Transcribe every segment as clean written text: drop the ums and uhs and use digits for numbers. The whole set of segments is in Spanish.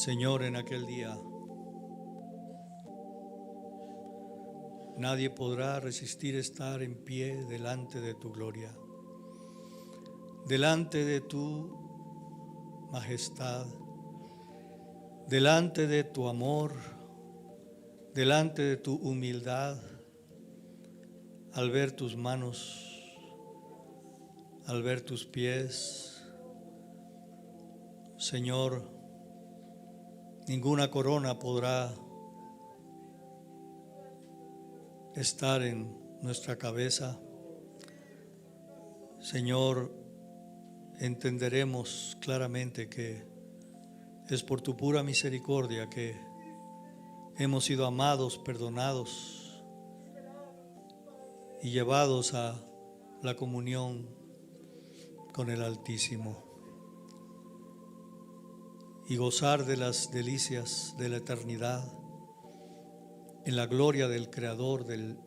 Señor, en aquel día nadie podrá resistir estar en pie delante de tu gloria, delante de tu majestad, delante de tu amor, delante de tu humildad, al ver tus manos, al ver tus pies. Señor, ninguna corona podrá estar en nuestra cabeza. Señor, entenderemos claramente que es por tu pura misericordia que hemos sido amados, perdonados y llevados a la comunión con el Altísimo y gozar de las delicias de la eternidad en la gloria del Creador del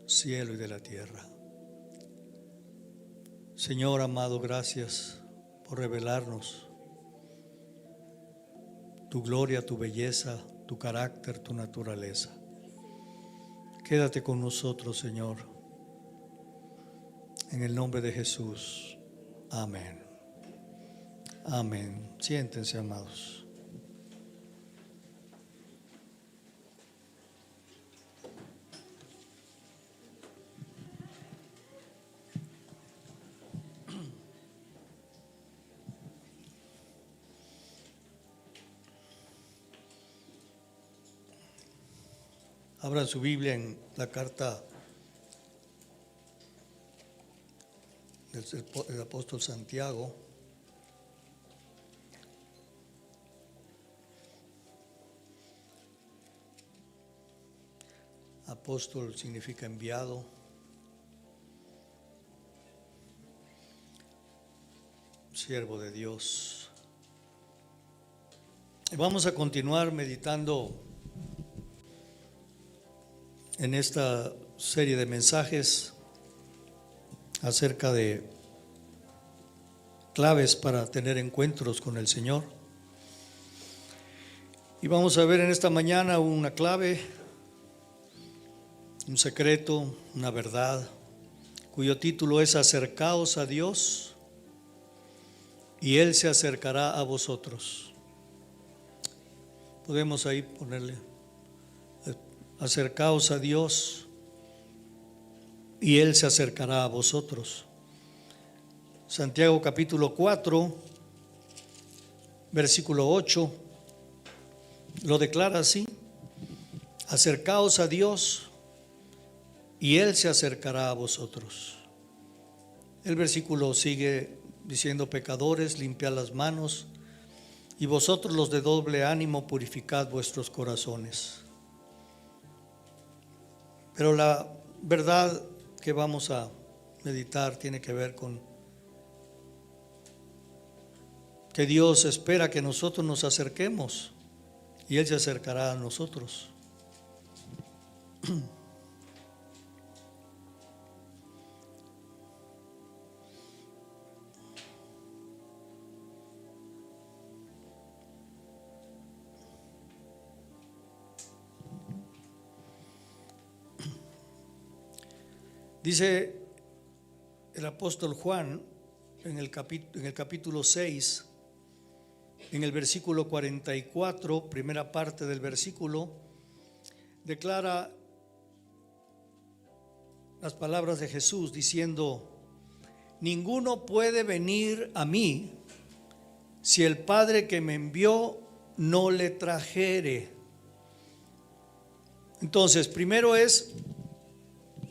cielo y de la tierra. Señor amado, gracias por revelarnos tu gloria, tu belleza, tu carácter, tu naturaleza. Quédate con nosotros, Señor, en el nombre de Jesús. Amén. Amén. Siéntense, amados. Abran su Biblia en la carta del apóstol Santiago. Apóstol significa enviado. Siervo de Dios. Y vamos a continuar meditando en esta serie de mensajes acerca de claves para tener encuentros con el Señor. Y vamos a ver en esta mañana una clave, un secreto, una verdad, cuyo título es: acercaos a Dios y Él se acercará a vosotros. Podemos ahí ponerle: acercaos a Dios y Él se acercará a vosotros. Santiago capítulo 4, versículo 8, lo declara así: acercaos a Dios y Él se acercará a vosotros. El versículo sigue diciendo: pecadores, limpiad las manos, y vosotros los de doble ánimo, purificad vuestros corazones. Pero la verdad que vamos a meditar tiene que ver con que Dios espera que nosotros nos acerquemos y Él se acercará a nosotros. Dice el apóstol Juan en el capítulo 6, en el versículo 44, primera parte del versículo, declara las palabras de Jesús diciendo: ninguno puede venir a mí si el Padre que me envió no le trajere. Entonces, primero es,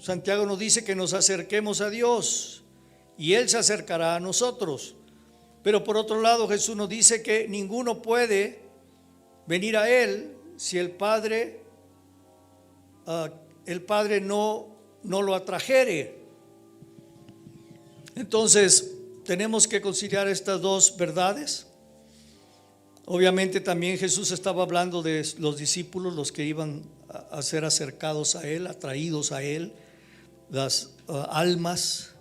Santiago nos dice que nos acerquemos a Dios y Él se acercará a nosotros. Pero por otro lado, Jesús nos dice que ninguno puede venir a Él si el Padre no lo atrajere. Entonces, tenemos que considerar estas dos verdades. Obviamente también Jesús estaba hablando de los discípulos, los que iban a ser acercados a Él, atraídos a Él, las almas.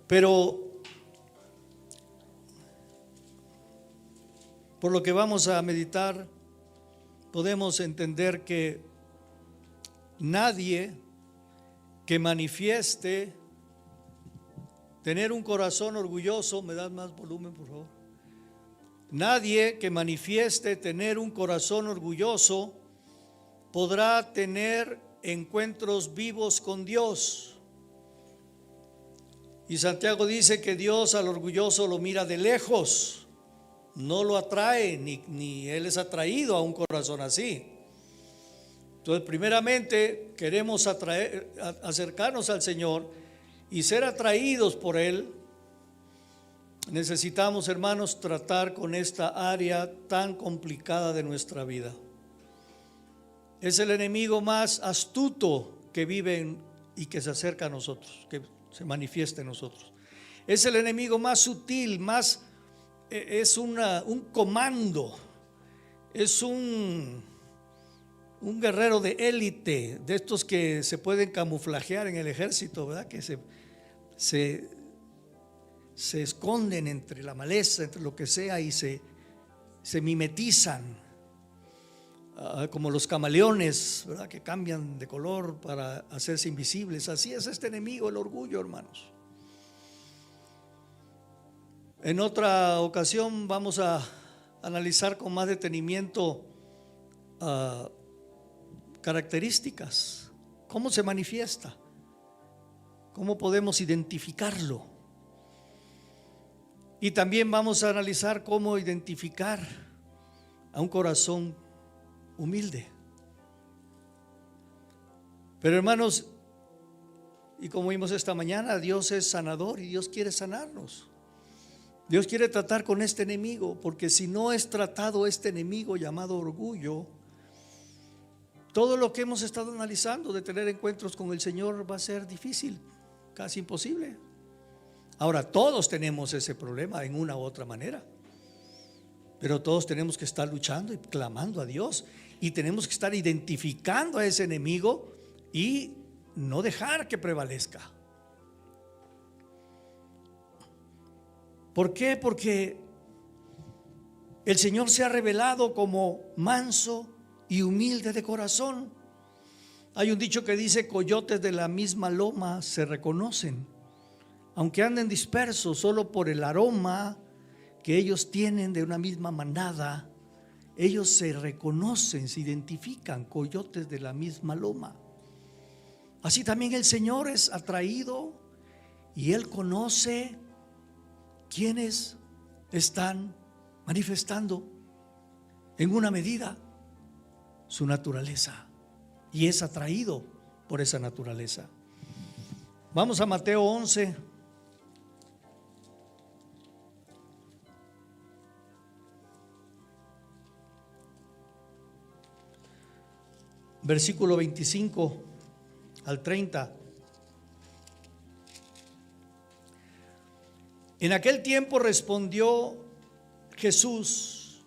Pero por lo que vamos a meditar, podemos entender que nadie que manifieste tener un corazón orgulloso, ¿me das más volumen, por favor? Nadie que manifieste tener un corazón orgulloso podrá tener encuentros vivos con Dios. Y Santiago dice que Dios al orgulloso lo mira de lejos, no lo atrae, ni Él es atraído a un corazón así. Entonces, primeramente queremos acercarnos al Señor y ser atraídos por Él. Necesitamos, hermanos, tratar con esta área tan complicada de nuestra vida. Es el enemigo más astuto que vive y que se acerca a nosotros, que se manifiesta en nosotros. Es el enemigo más sutil, es un comando, es un guerrero de élite, de estos que se pueden camuflajear en el ejército, ¿verdad? Que se esconden entre la maleza, entre lo que sea, y se mimetizan, como los camaleones, ¿verdad? Que cambian de color para hacerse invisibles. Así es este enemigo, el orgullo, hermanos. En otra ocasión vamos a analizar con más detenimiento características, cómo se manifiesta, cómo podemos identificarlo. Y también vamos a analizar cómo identificar a un corazón humilde. Pero, hermanos, y como vimos esta mañana, Dios es sanador y Dios quiere sanarnos. Dios quiere tratar con este enemigo, porque si no es tratado este enemigo llamado orgullo, todo lo que hemos estado analizando de tener encuentros con el Señor va a ser difícil, casi imposible. Ahora, todos tenemos ese problema en una u otra manera, pero todos tenemos que estar luchando y clamando a Dios, y tenemos que estar identificando a ese enemigo y no dejar que prevalezca. ¿Por qué? Porque el Señor se ha revelado como manso y humilde de corazón. Hay un dicho que dice: coyotes de la misma loma se reconocen, aunque anden dispersos solo por el aroma que ellos tienen de una misma manada. Ellos se reconocen, se identifican, coyotes de la misma loma. Así también el Señor es atraído y Él conoce quienes están manifestando en una medida su naturaleza, y es atraído por esa naturaleza. Vamos a Mateo 11. Versículo 25 al 30. En aquel tiempo respondiendo Jesús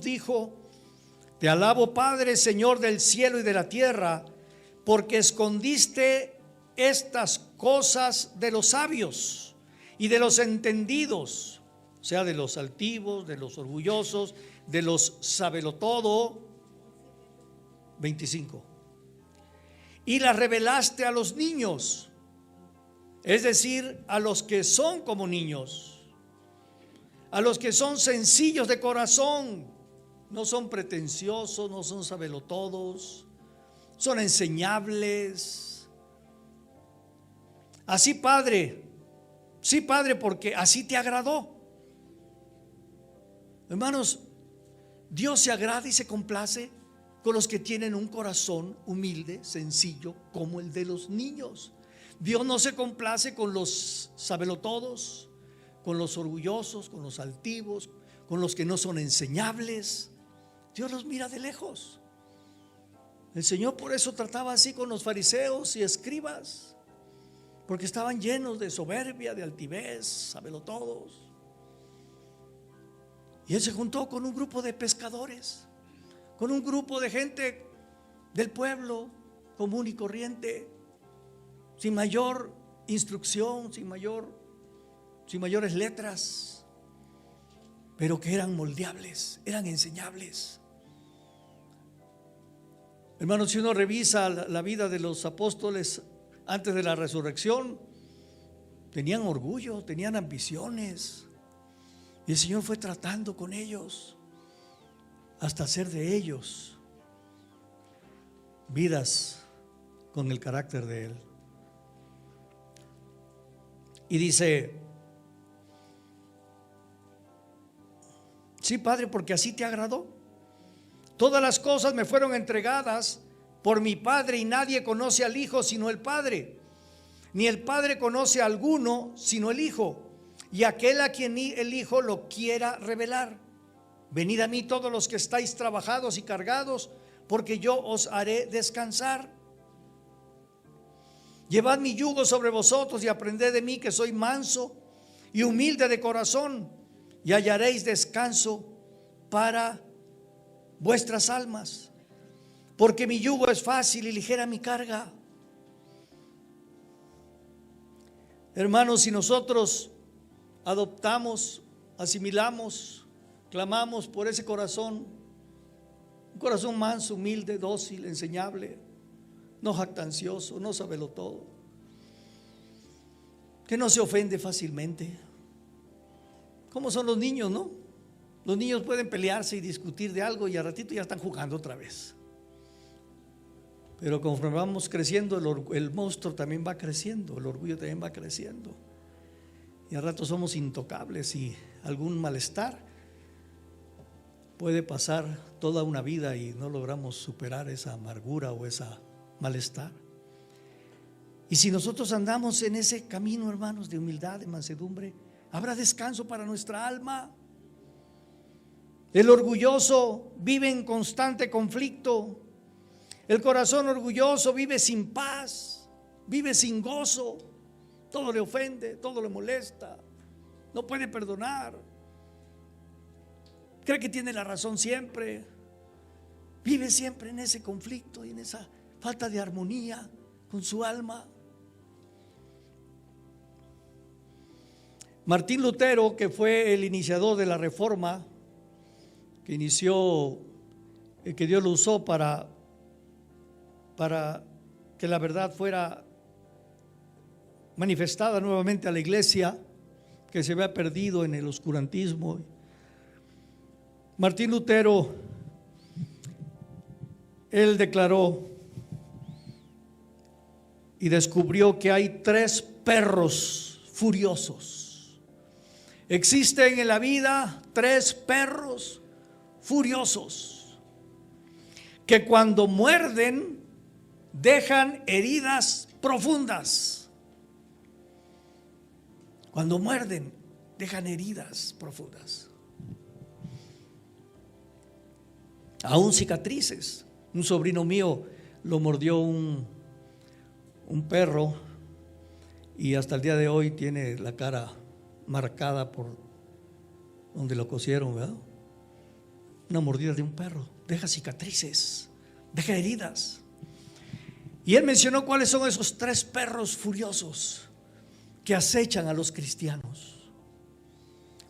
dijo: te alabo, Padre, Señor del cielo y de la tierra, porque escondiste estas cosas de los sabios y de los entendidos, o sea, de los altivos, de los orgullosos, de los sabelotodo. 25. Y las revelaste a los niños, es decir, a los que son como niños, a los que son sencillos de corazón. No son pretenciosos, no son sabelotodos, son enseñables. Así, Padre, sí, Padre, porque así te agradó. Hermanos, Dios se agrada y se complace con los que tienen un corazón humilde, sencillo, como el de los niños. Dios no se complace con los sabelotodos, con los orgullosos, con los altivos, con los que no son enseñables. Dios los mira de lejos. El Señor por eso trataba así con los fariseos y escribas, porque estaban llenos de soberbia, de altivez, sabelotodos. Y Él se juntó con un grupo de pescadores, con un grupo de gente del pueblo común y corriente, sin mayor instrucción, sin mayores letras. pero que eran moldeables, eran enseñables. Hermanos, si uno revisa la vida de los apóstoles antes de la resurrección, tenían orgullo, tenían ambiciones, y el Señor fue tratando con ellos hasta hacer de ellos vidas con el carácter de Él. Y dice: sí, Padre, porque así te agradó. Todas las cosas me fueron entregadas por mi Padre, y nadie conoce al Hijo sino el Padre, ni el Padre conoce a alguno sino el Hijo, y aquel a quien el Hijo lo quiera revelar. Venid a mí todos los que estáis trabajados y cargados, porque yo os haré descansar. Llevad mi yugo sobre vosotros y aprended de mí, que soy manso y humilde de corazón, y hallaréis descanso para vuestras almas, porque mi yugo es fácil y ligera mi carga. Hermanos, si nosotros adoptamos, asimilamos, clamamos por ese corazón, un corazón manso, humilde, dócil, enseñable, no jactancioso, no sabelo todo, que no se ofende fácilmente, como son los niños, ¿no? Los niños pueden pelearse y discutir de algo y al ratito ya están jugando otra vez. Pero conforme vamos creciendo, el monstruo también va creciendo, el orgullo también va creciendo, y al rato somos intocables, y algún malestar puede pasar toda una vida y no logramos superar esa amargura o esa malestar. Y si nosotros andamos en ese camino, hermanos, de humildad, de mansedumbre, habrá descanso para nuestra alma. El orgulloso vive en constante conflicto. El corazón orgulloso vive sin paz, vive sin gozo. Todo le ofende, todo le molesta, no puede perdonar, cree que tiene la razón siempre, vive siempre en ese conflicto y en esa falta de armonía con su alma. Martín Lutero, que fue el iniciador de la Reforma, que inició, que Dios lo usó para que la verdad fuera manifestada nuevamente a la iglesia, que se había perdido en el oscurantismo. Martín Lutero, él declaró y descubrió que hay 3 perros furiosos. Existen en la vida 3 perros furiosos que cuando muerden dejan heridas profundas. Cuando muerden dejan heridas profundas, aún cicatrices. Un sobrino mío lo mordió un perro y hasta el día de hoy tiene la cara marcada por donde lo cosieron, ¿verdad? Una mordida de un perro deja cicatrices, deja heridas. Y él mencionó cuáles son esos 3 perros furiosos que acechan a los cristianos.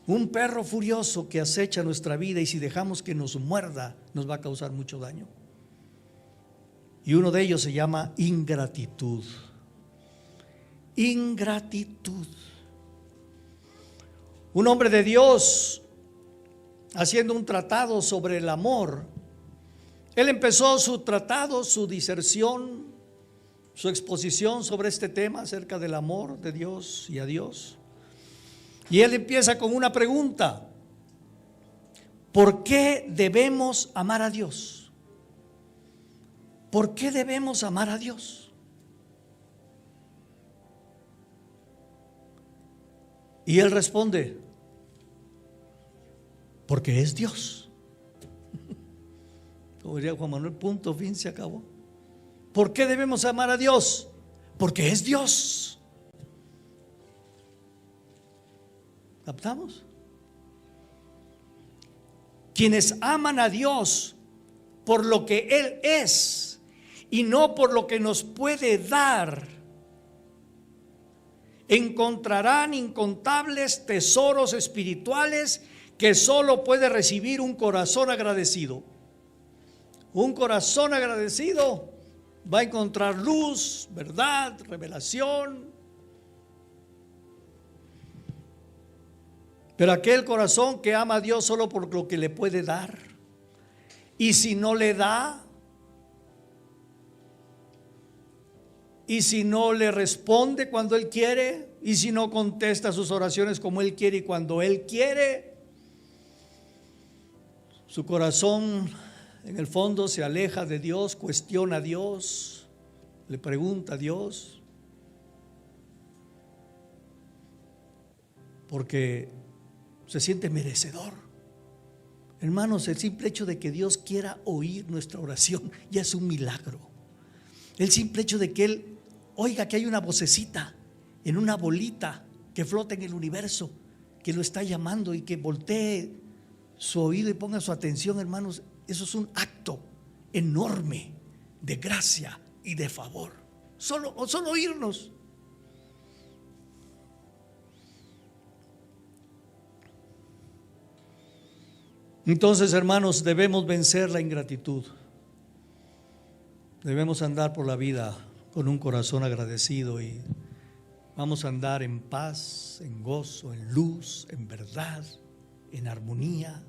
Un perro furioso que acecha nuestra vida, y si dejamos que nos muerda nos va a causar mucho daño. Y uno de ellos se llama ingratitud. Ingratitud. Un hombre de Dios, haciendo un tratado sobre el amor, él empezó su tratado, su diserción, su exposición sobre este tema acerca del amor de Dios y a Dios. Y él empieza con una pregunta: ¿por qué debemos amar a Dios? ¿Por qué debemos amar a Dios? Y él responde: porque es Dios. Como diría Juan Manuel, punto, fin, se acabó. ¿Por qué debemos amar a Dios? Porque es Dios. ¿Captamos? Quienes aman a Dios por lo que Él es y no por lo que nos puede dar, encontrarán incontables tesoros espirituales que solo puede recibir un corazón agradecido. Un corazón agradecido va a encontrar luz, verdad, revelación. Pero aquel corazón que ama a Dios solo por lo que le puede dar, y si no le da, y si no le responde cuando Él quiere, y si no contesta sus oraciones como Él quiere y cuando Él quiere, su corazón en el fondo se aleja de Dios, cuestiona a Dios, le pregunta a Dios, porque se siente merecedor. Hermanos, el simple hecho de que Dios quiera oír nuestra oración ya es un milagro. El simple hecho de que Él oiga que hay una vocecita en una bolita que flota en el universo, que lo está llamando, y que voltee su oído y ponga su atención, hermanos, eso es un acto enorme de gracia y de favor. Solo oírnos. Entonces, hermanos, debemos vencer la ingratitud. Debemos andar por la vida con un corazón agradecido, y vamos a andar en paz, en gozo, en luz, en verdad, en armonía.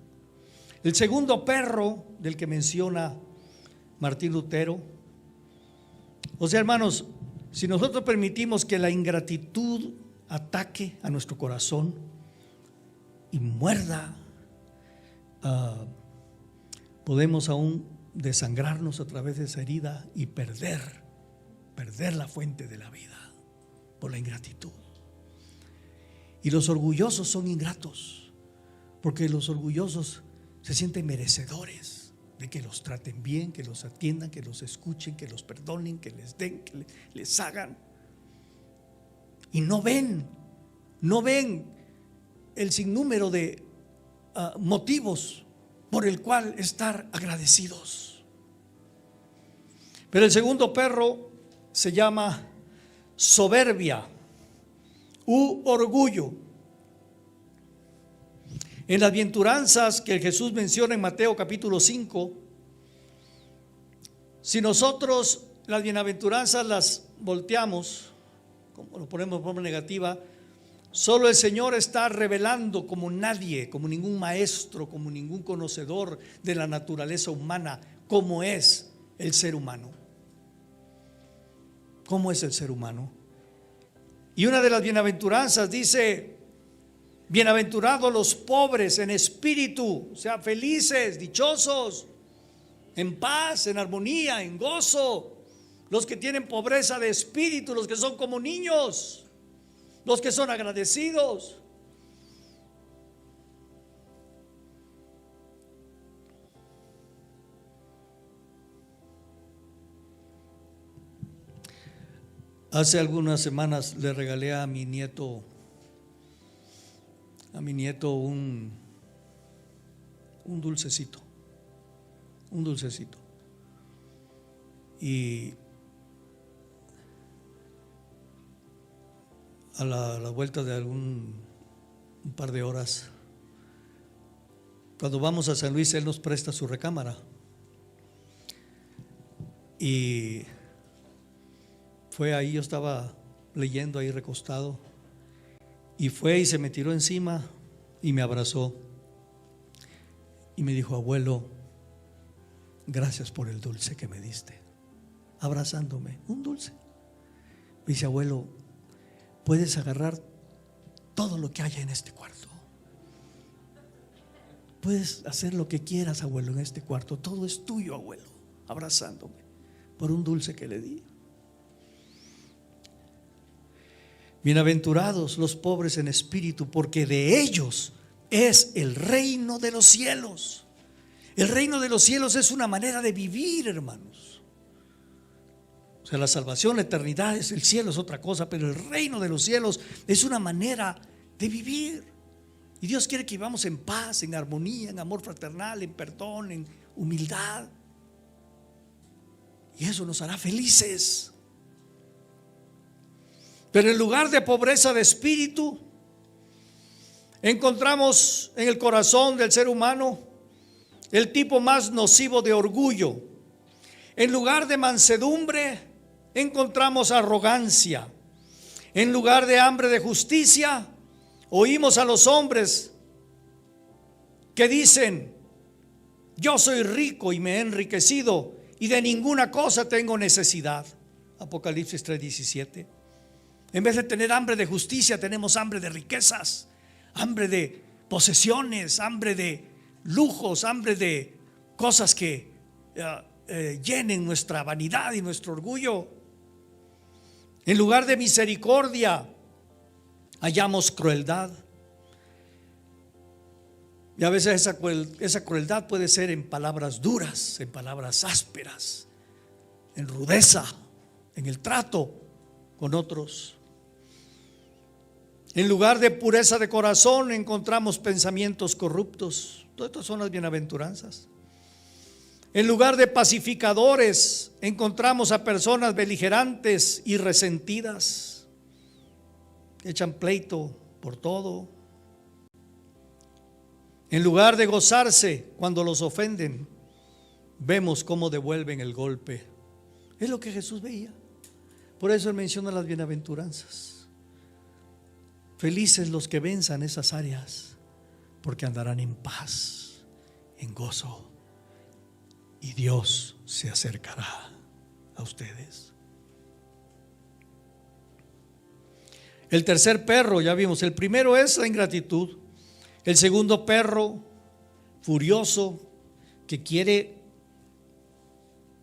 El segundo perro del que menciona Martín Lutero, o sea, hermanos, si nosotros permitimos que la ingratitud ataque a nuestro corazón y muerda, podemos aún desangrarnos a través de esa herida y perder la fuente de la vida por la ingratitud. Y los orgullosos son ingratos, porque los orgullosos se sienten merecedores de que los traten bien, que los atiendan, que los escuchen, que los perdonen, que les den, que les hagan. Y no ven el sinnúmero de motivos por el cual estar agradecidos. Pero el segundo perro se llama soberbia u orgullo. En las bienaventuranzas que Jesús menciona en Mateo capítulo 5, si nosotros las bienaventuranzas las volteamos, como lo ponemos de forma negativa, solo el Señor está revelando como nadie, como ningún maestro, como ningún conocedor de la naturaleza humana, cómo es el ser humano. ¿Cómo es el ser humano? Y una de las bienaventuranzas dice: bienaventurados los pobres en espíritu, o sea, felices, dichosos, en paz, en armonía, en gozo, los que tienen pobreza de espíritu, los que son como niños, los que son agradecidos. Hace algunas semanas le regalé a mi nieto un dulcecito, y a la vuelta de un par de horas, cuando vamos a San Luis, él nos presta su recámara, y fue ahí, yo estaba leyendo ahí recostado, y fue y se me tiró encima y me abrazó y me dijo: abuelo, gracias por el dulce que me diste. Abrazándome, un dulce. Me dice: abuelo, puedes agarrar todo lo que haya en este cuarto. Puedes hacer lo que quieras, abuelo, en este cuarto. Todo es tuyo, abuelo. Abrazándome por un dulce que le di. Bienaventurados los pobres en espíritu, porque de ellos es el reino de los cielos. El reino de los cielos es una manera de vivir, hermanos. O sea, la salvación, la eternidad, es el cielo, es otra cosa, pero el reino de los cielos es una manera de vivir. Y Dios quiere que vivamos en paz, en armonía, en amor fraternal, en perdón, en humildad. Y eso nos hará felices. Pero en lugar de pobreza de espíritu, Encontramos en el corazón del ser humano el tipo más nocivo de orgullo. En lugar de mansedumbre encontramos arrogancia. En lugar de hambre de justicia, oímos a los hombres que dicen: yo soy rico y me he enriquecido y de ninguna cosa tengo necesidad. Apocalipsis 3:17. En vez de tener hambre de justicia, tenemos hambre de riquezas, hambre de posesiones, hambre de lujos, hambre de cosas que llenen nuestra vanidad y nuestro orgullo. En lugar de misericordia, hallamos crueldad. Y a veces esa crueldad puede ser en palabras duras, en palabras ásperas, en rudeza, en el trato con otros. En lugar de pureza de corazón encontramos pensamientos corruptos. Todas estas son las bienaventuranzas. En lugar de pacificadores encontramos a personas beligerantes y resentidas, que echan pleito por todo. En lugar de gozarse cuando los ofenden, vemos cómo devuelven el golpe. Es lo que Jesús veía. Por eso él menciona las bienaventuranzas. Felices los que venzan esas áreas, porque andarán en paz, en gozo, y Dios se acercará a ustedes. El tercer perro, ya vimos, el primero es la ingratitud. El segundo perro, furioso, que quiere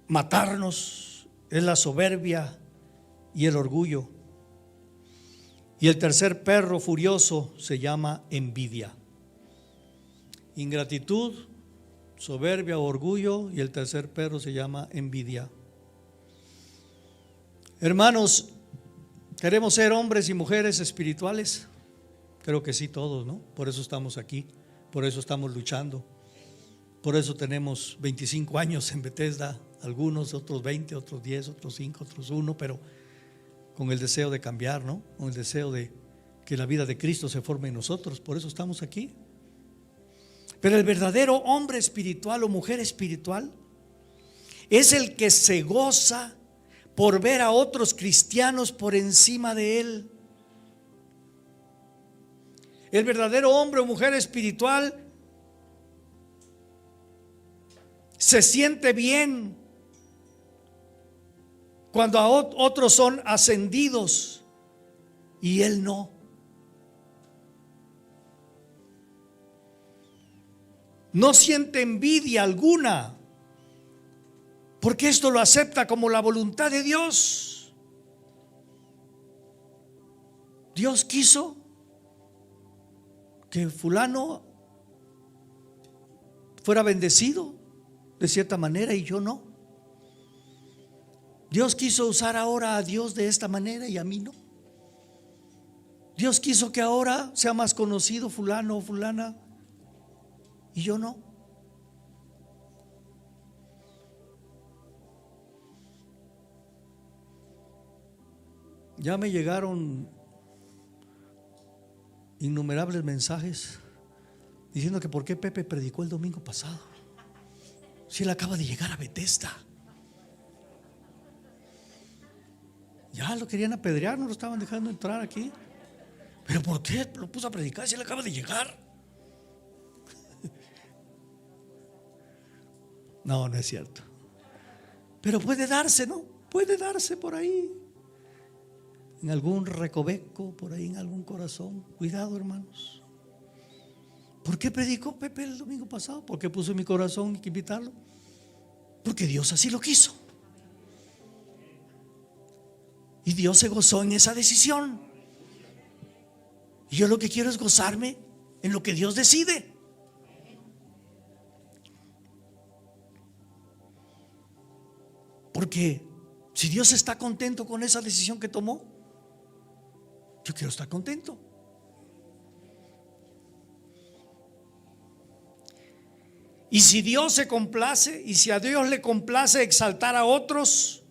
matarnos, es la soberbia y el orgullo. Y el tercer perro furioso se llama envidia. Ingratitud, soberbia, orgullo, y el tercer perro se llama envidia. Hermanos, ¿queremos ser hombres y mujeres espirituales? Creo que sí, todos, ¿no? Por eso estamos aquí, por eso estamos luchando, por eso tenemos 25 años en Bethesda, algunos, otros 20, otros 10, otros 5, otros 1, pero con el deseo de cambiar, ¿no? Con el deseo de que la vida de Cristo se forme en nosotros, por eso estamos aquí. Pero el verdadero hombre espiritual o mujer espiritual es el que se goza por ver a otros cristianos por encima de él. El verdadero hombre o mujer espiritual se siente bien cuando a otros son ascendidos y él no. No siente envidia alguna, porque esto lo acepta como la voluntad de Dios. Dios quiso que fulano fuera bendecido de cierta manera y yo no. Dios quiso usar ahora a Dios de esta manera y a mí no. Dios quiso que ahora sea más conocido fulano o fulana y yo no. Ya me llegaron innumerables mensajes diciendo que por qué Pepe predicó el domingo pasado, si él acaba de llegar a Bethesda. Ya lo querían apedrear, no lo estaban dejando entrar aquí. Pero ¿por qué lo puso a predicar si él acaba de llegar? No, no es cierto. Pero puede darse, ¿no? Puede darse por ahí, en algún recoveco, por ahí en algún corazón. Cuidado, hermanos. ¿Por qué predicó Pepe el domingo pasado? ¿Por qué puso en mi corazón que invitarlo? Porque Dios así lo quiso. Y Dios se gozó en esa decisión. Y yo lo que quiero es gozarme en lo que Dios decide. Porque si Dios está contento con esa decisión que tomó, yo quiero estar contento. Y si Dios se complace, y si a Dios le complace exaltar a otros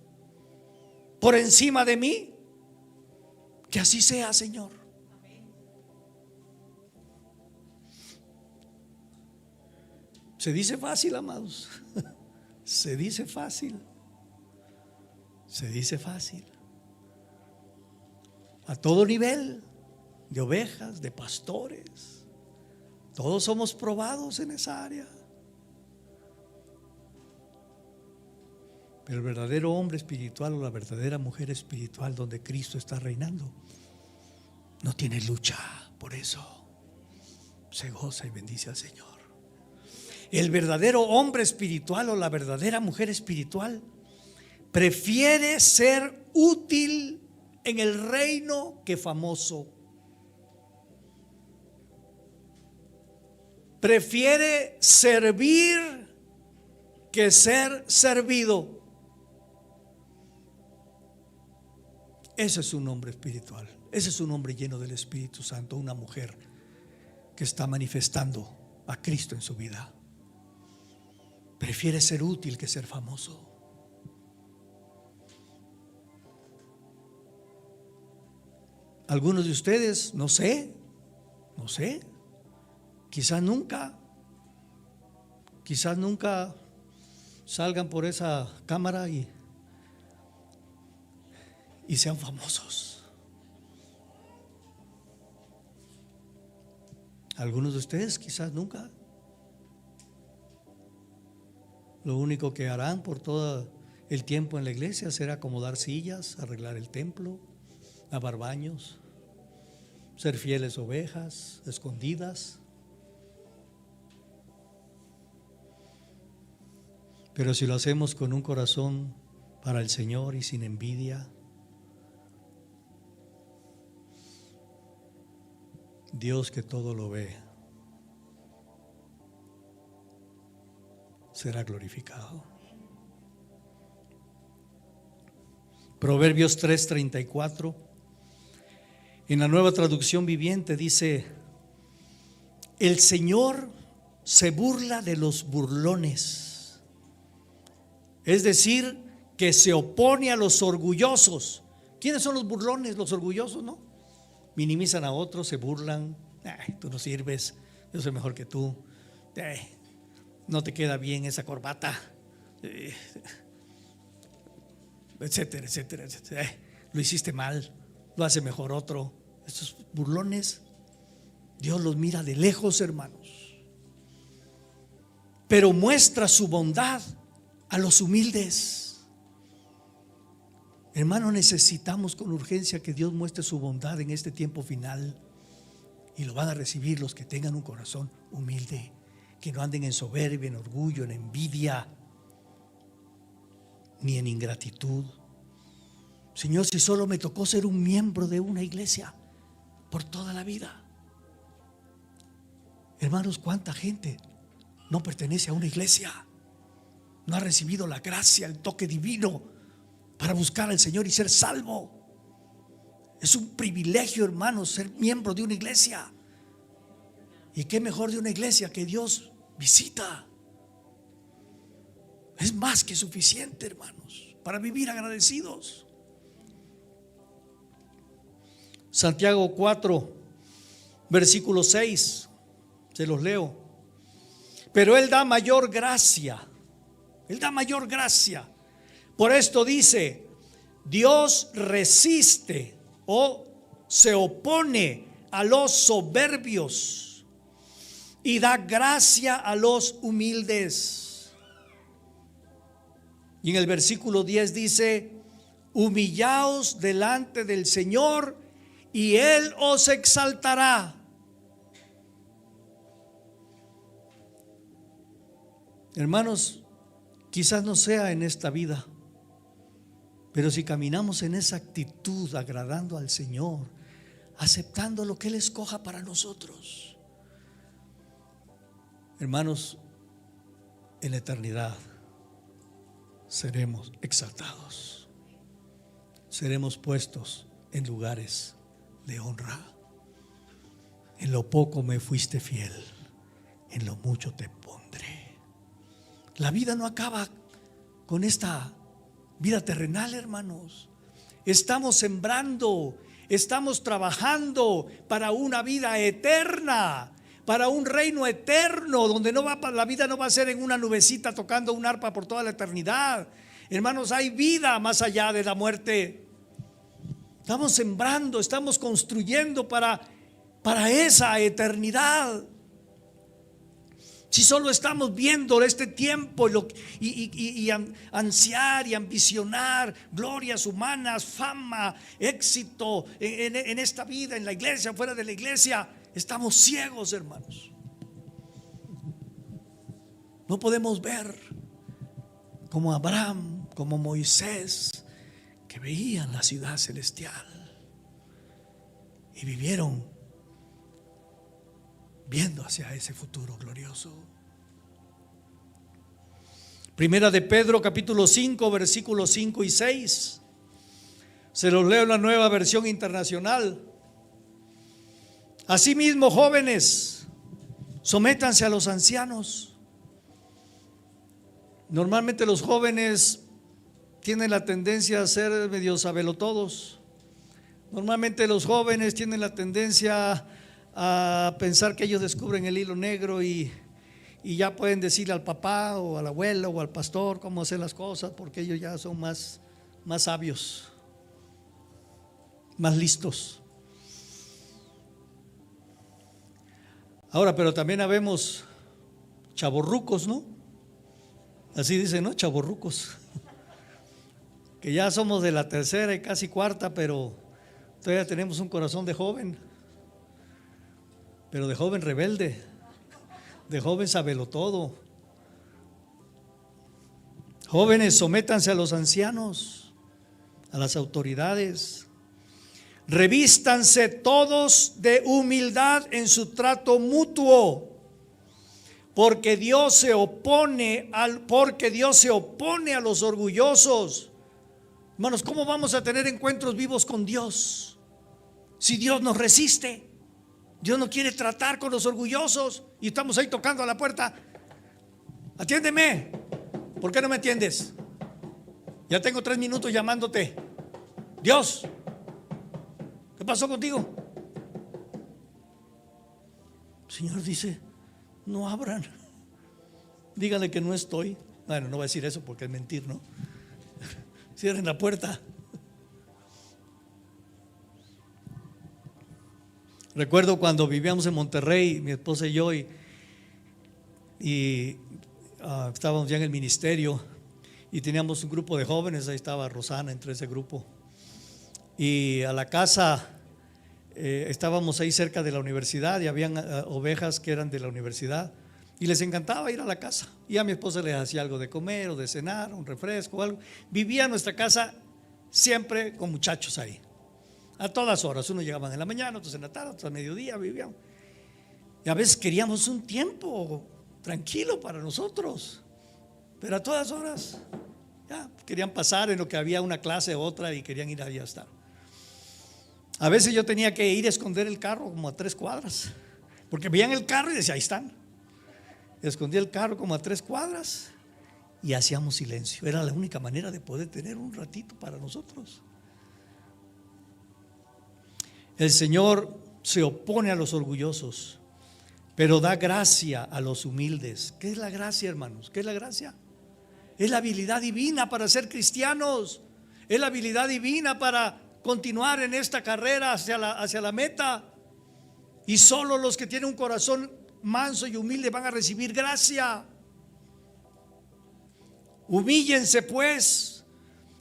por encima de mí, que así sea, Señor. Se dice fácil, amados. Se dice fácil. Se dice fácil. A todo nivel, de ovejas, de pastores. Todos somos probados en esa área. Pero el verdadero hombre espiritual o la verdadera mujer espiritual donde Cristo está reinando no tiene lucha. Por eso se goza y bendice al Señor. El verdadero hombre espiritual o la verdadera mujer espiritual prefiere ser útil en el reino que famoso. Prefiere servir que ser servido. Ese es un hombre espiritual. Ese es un hombre lleno del Espíritu Santo, una mujer que está manifestando a Cristo en su vida. Prefiere ser útil que ser famoso. Algunos de ustedes, no sé, quizás nunca salgan por esa cámara y sean famosos. Algunos de ustedes quizás nunca. Lo único que harán por todo el tiempo en la iglesia será acomodar sillas, arreglar el templo, lavar baños, ser fieles ovejas escondidas. Pero si lo hacemos con un corazón para el Señor y sin envidia, Dios, que todo lo ve, será glorificado. Proverbios 3:34 en la Nueva Traducción Viviente dice: el Señor se burla de los burlones, es decir, que se opone a los orgullosos. ¿Quiénes son los burlones? Los orgullosos, ¿no? Minimizan a otros, se burlan. Tú no sirves, yo soy mejor que tú. No te queda bien esa corbata, etcétera, etcétera, etcétera. Lo hiciste mal, lo hace mejor otro. Estos burlones, Dios los mira de lejos, hermanos, pero muestra su bondad a los humildes. Hermano, necesitamos con urgencia que Dios muestre su bondad en este tiempo final, y lo van a recibir los que tengan un corazón humilde, que no anden en soberbia, en orgullo, en envidia, ni en ingratitud. Señor, si solo me tocó ser un miembro de una iglesia por toda la vida. Hermanos, ¿cuánta gente no pertenece a una iglesia? No ha recibido la gracia, el toque divino para buscar al Señor y ser salvo. Es un privilegio, hermanos, ser miembro de una iglesia. Y qué mejor de una iglesia que Dios visita. Es más que suficiente, hermanos, para vivir agradecidos. Santiago 4, versículo 6, se los leo. Pero Él da mayor gracia. Él da mayor gracia. Por esto dice: Dios resiste o se opone a los soberbios y da gracia a los humildes. Y en el versículo 10 dice: humillaos delante del Señor y Él os exaltará. Hermanos, quizás no sea en esta vida, pero si caminamos en esa actitud, agradando al Señor, aceptando lo que Él escoja para nosotros, hermanos, en la eternidad seremos exaltados, seremos puestos en lugares de honra. En lo poco me fuiste fiel, en lo mucho te pondré. La vida no acaba con esta vida terrenal, hermanos. Estamos sembrando, estamos trabajando para una vida eterna, para un reino eterno, donde la vida no va a ser en una nubecita tocando un arpa por toda la eternidad. Hermanos, hay vida más allá de la muerte. Estamos sembrando, estamos construyendo para esa eternidad. Si solo estamos viendo este tiempo y ansiar y ambicionar glorias humanas, fama, éxito en esta vida, en la iglesia, fuera de la iglesia, estamos ciegos, hermanos. No podemos ver como Abraham, como Moisés, que veían la ciudad celestial y vivieron viendo hacia ese futuro glorioso. Primera de Pedro capítulo 5 versículos 5 y 6. Se los leo en la Nueva Versión Internacional. Asimismo, jóvenes, sométanse a los ancianos. Normalmente los jóvenes tienen la tendencia a ser medio sabelotodos. Normalmente los jóvenes tienen la tendencia a pensar que ellos descubren el hilo negro y ya pueden decirle al papá o al abuelo o al pastor cómo hacer las cosas, porque ellos ya son más sabios, más listos. Ahora, pero también habemos chavorrucos, ¿no? Así dicen, ¿no? Chavorrucos, que ya somos de la tercera y casi cuarta, pero todavía tenemos un corazón de joven, pero de joven rebelde, de joven sabelotodo. Jóvenes, sométanse a los ancianos, a las autoridades. Revístanse todos de humildad en su trato mutuo, porque Dios se opone a los orgullosos. Hermanos, ¿cómo vamos a tener encuentros vivos con Dios si Dios nos resiste? Dios no quiere tratar con los orgullosos y estamos ahí tocando a la puerta. Atiéndeme. ¿Por qué no me atiendes? Ya tengo 3 minutos llamándote. Dios, ¿qué pasó contigo? El Señor dice: no abran, díganle que no estoy. Bueno, no voy a decir eso porque es mentir, ¿no? Cierren la puerta. Recuerdo cuando vivíamos en Monterrey, mi esposa y yo, y estábamos ya en el ministerio y teníamos un grupo de jóvenes. Ahí estaba Rosana entre ese grupo, y a la casa estábamos ahí cerca de la universidad y habían ovejas que eran de la universidad y les encantaba ir a la casa, y a mi esposa les hacía algo de comer o de cenar, un refresco o algo. Vivía en nuestra casa siempre con muchachos ahí a todas horas. Unos llegaban en la mañana, otros en la tarde, otros a mediodía vivíamos. Y a veces queríamos un tiempo tranquilo para nosotros, pero a todas horas ya querían pasar en lo que había una clase u otra y querían ir allá a estar. A veces yo tenía que ir a esconder el carro como a 3 cuadras, porque veían el carro y decía: ahí están. Escondía el carro como a 3 cuadras y hacíamos silencio. Era la única manera de poder tener un ratito para nosotros. El Señor se opone a los orgullosos, pero da gracia a los humildes. ¿Qué es la gracia, hermanos? ¿Qué es la gracia? Es la habilidad divina para ser cristianos. Es la habilidad divina para continuar en esta carrera hacia la meta. Y solo los que tienen un corazón manso y humilde van a recibir gracia. Humíllense pues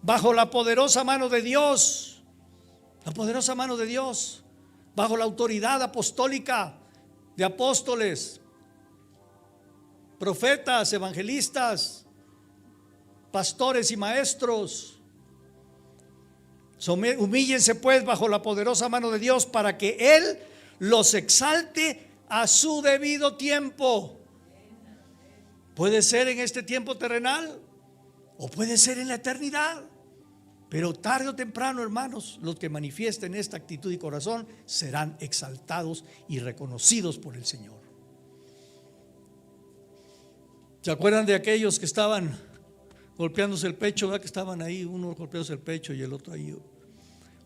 bajo la poderosa mano de Dios, la poderosa mano de Dios, bajo la autoridad apostólica de apóstoles, profetas, evangelistas, pastores y maestros. Humíllense pues bajo la poderosa mano de Dios para que Él los exalte a su debido tiempo. Puede ser en este tiempo terrenal o puede ser en la eternidad, pero tarde o temprano, hermanos, los que manifiesten esta actitud y corazón serán exaltados y reconocidos por el Señor. ¿Se acuerdan de aquellos que estaban golpeándose el pecho? ¿Verdad? Que estaban ahí, uno golpeándose el pecho y el otro ahí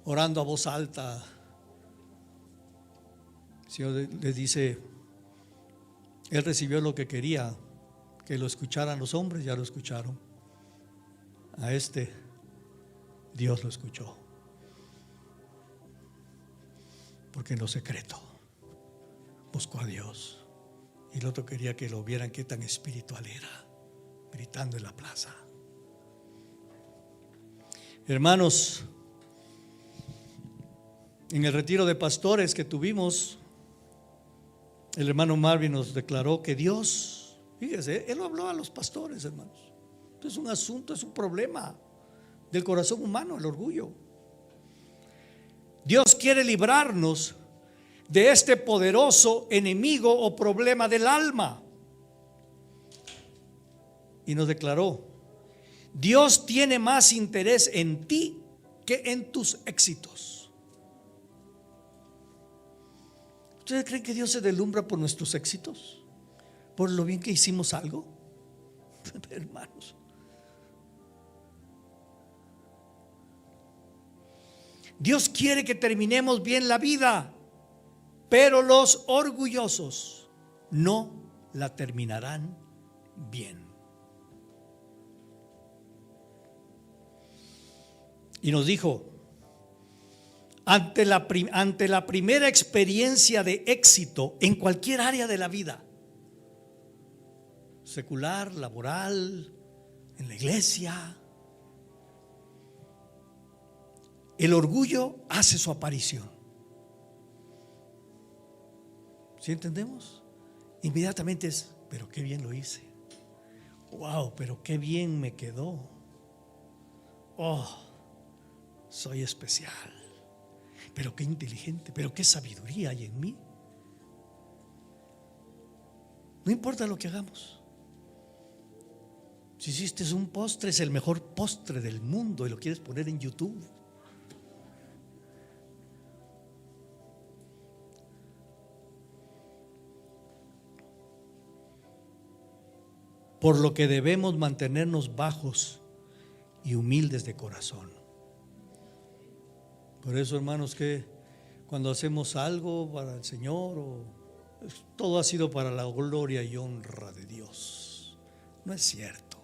orando a voz alta. El Señor les dice: Él recibió lo que quería, que lo escucharan los hombres, ya lo escucharon. A este Dios lo escuchó, porque en lo secreto buscó a Dios. Y el otro quería que lo vieran qué tan espiritual era, gritando en la plaza. Hermanos, en el retiro de pastores que tuvimos, el hermano Marvin nos declaró que Dios, fíjese, él lo habló a los pastores, hermanos. Es un asunto, es un problema del corazón humano, el orgullo. Dios quiere librarnos de este poderoso enemigo o problema del alma. Y nos declaró: Dios tiene más interés en ti que en tus éxitos. ¿Ustedes creen que Dios se deslumbra por nuestros éxitos? ¿Por lo bien que hicimos algo? Hermanos, Dios quiere que terminemos bien la vida, pero los orgullosos no la terminarán bien. Y nos dijo: ante la primera experiencia de éxito en cualquier área de la vida, secular, laboral, en la iglesia, el orgullo hace su aparición. ¿Sí entendemos? Inmediatamente es: pero qué bien lo hice. Wow, pero qué bien me quedó. Oh, soy especial. Pero qué inteligente, pero qué sabiduría hay en mí. No importa lo que hagamos. Si hiciste un postre, es el mejor postre del mundo y lo quieres poner en YouTube. Por lo que debemos mantenernos bajos y humildes de corazón. Por eso, hermanos, que cuando hacemos algo para el Señor, todo ha sido para la gloria y honra de Dios. No es cierto.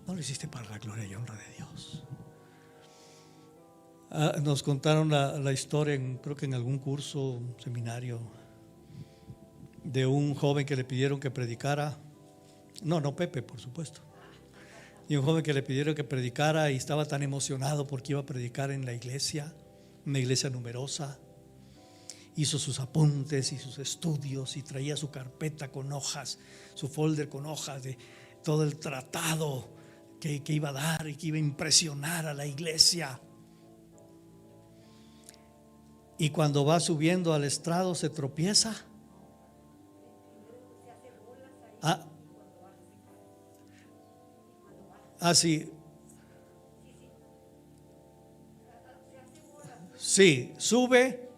No lo hiciste para la gloria y honra de Dios. Nos contaron la historia, creo que en algún curso, seminario, de un joven que le pidieron que predicara. No Pepe, por supuesto. Y un joven que le pidieron que predicara y estaba tan emocionado porque iba a predicar en la iglesia, una iglesia numerosa. Hizo sus apuntes y sus estudios y traía su carpeta con hojas, su folder con hojas de todo el tratado que iba a dar y que iba a impresionar a la iglesia. Y cuando va subiendo al estrado se tropieza. Sí. Sí, sube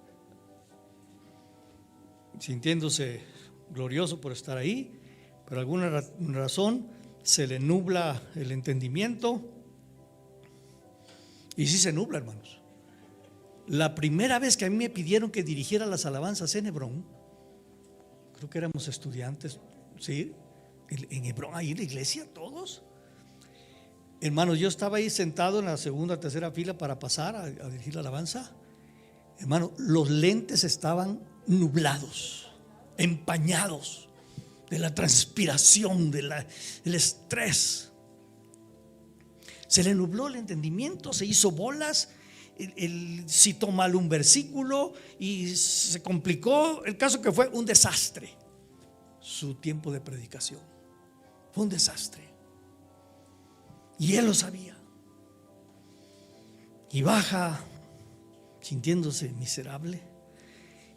sintiéndose glorioso por estar ahí, por alguna razón se le nubla el entendimiento. Y sí se nubla, hermanos. La primera vez que a mí me pidieron que dirigiera las alabanzas en Hebrón, creo que éramos estudiantes, sí, en Hebrón, ahí en la iglesia, todos. Hermanos, yo estaba ahí sentado en la segunda, tercera fila para pasar a dirigir la alabanza. Hermano, los lentes estaban nublados, empañados de la transpiración, del estrés. Se le nubló el entendimiento, se hizo bolas. Él citó mal un versículo y se complicó. El caso que fue un desastre. Su tiempo de predicación fue un desastre. Y él lo sabía. Y baja sintiéndose miserable.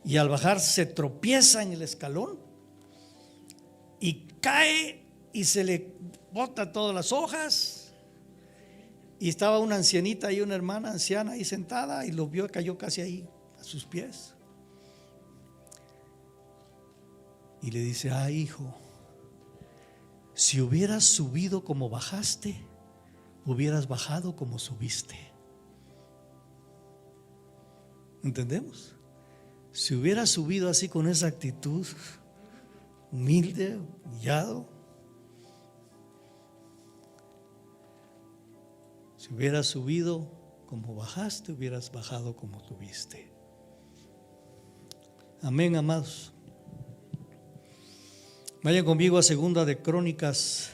Y al bajar se tropieza en el escalón y cae y se le bota todas las hojas. Y estaba una ancianita y una hermana anciana ahí sentada y lo vio, cayó casi ahí a sus pies. Y le dice: hijo, si hubieras subido como bajaste, hubieras bajado como subiste. ¿Entendemos? Si hubieras subido así con esa actitud, humilde, humillado. Si hubieras subido como bajaste, hubieras bajado como tuviste. Amén, amados. Vayan conmigo a Segunda de Crónicas.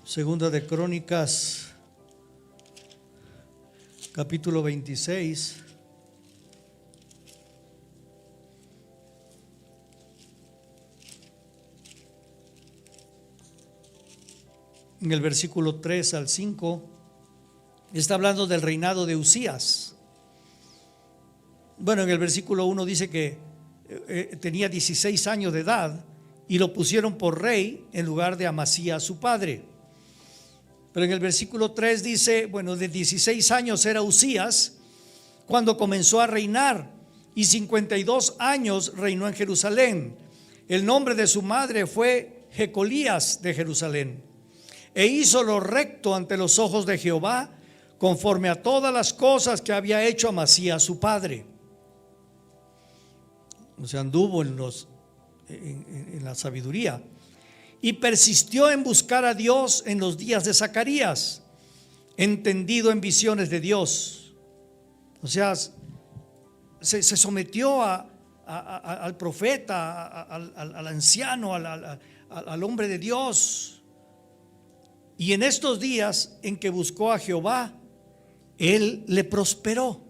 Segunda de Crónicas, capítulo 26. En el versículo 3 al 5, está hablando del reinado de Uzías. Bueno, en el versículo 1 dice que tenía 16 años de edad y lo pusieron por rey en lugar de Amasías su padre. Pero en el versículo 3 dice, bueno, de 16 años era Uzías cuando comenzó a reinar, y 52 años reinó en Jerusalén. El nombre de su madre fue Jecolías de Jerusalén. E hizo lo recto ante los ojos de Jehová, conforme a todas las cosas que había hecho Amasías su padre. O sea, anduvo en la sabiduría. Y persistió en buscar a Dios en los días de Zacarías, entendido en visiones de Dios. O sea, se sometió al profeta, al anciano, al hombre de Dios. Y en estos días en que buscó a Jehová, él le prosperó.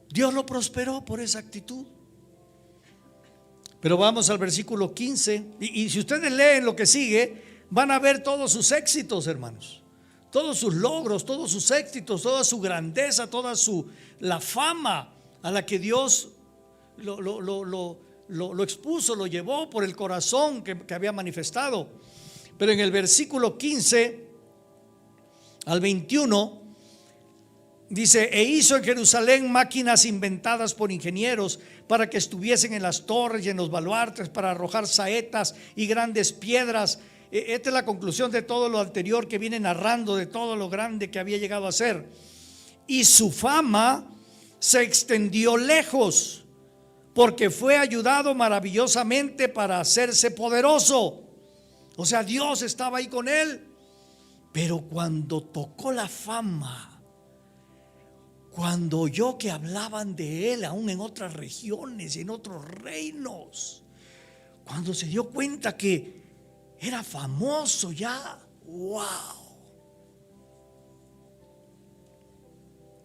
Dios lo prosperó por esa actitud. Pero vamos al versículo 15, y si ustedes leen lo que sigue, van a ver todos sus éxitos, hermanos, todos sus logros, todos sus éxitos, toda su grandeza, la fama a la que Dios lo expuso, lo llevó por el corazón que había manifestado. Pero en el versículo 15 al 21 dice: e hizo en Jerusalén máquinas inventadas por ingenieros para que estuviesen en las torres y en los baluartes, para arrojar saetas y grandes piedras. Esta es la conclusión de todo lo anterior que viene narrando, de todo lo grande que había llegado a ser. Y su fama se extendió lejos, porque fue ayudado maravillosamente para hacerse poderoso. O sea, Dios estaba ahí con él. Pero cuando tocó la fama, cuando oyó que hablaban de él aún en otras regiones y en otros reinos, cuando se dio cuenta que era famoso ya, wow.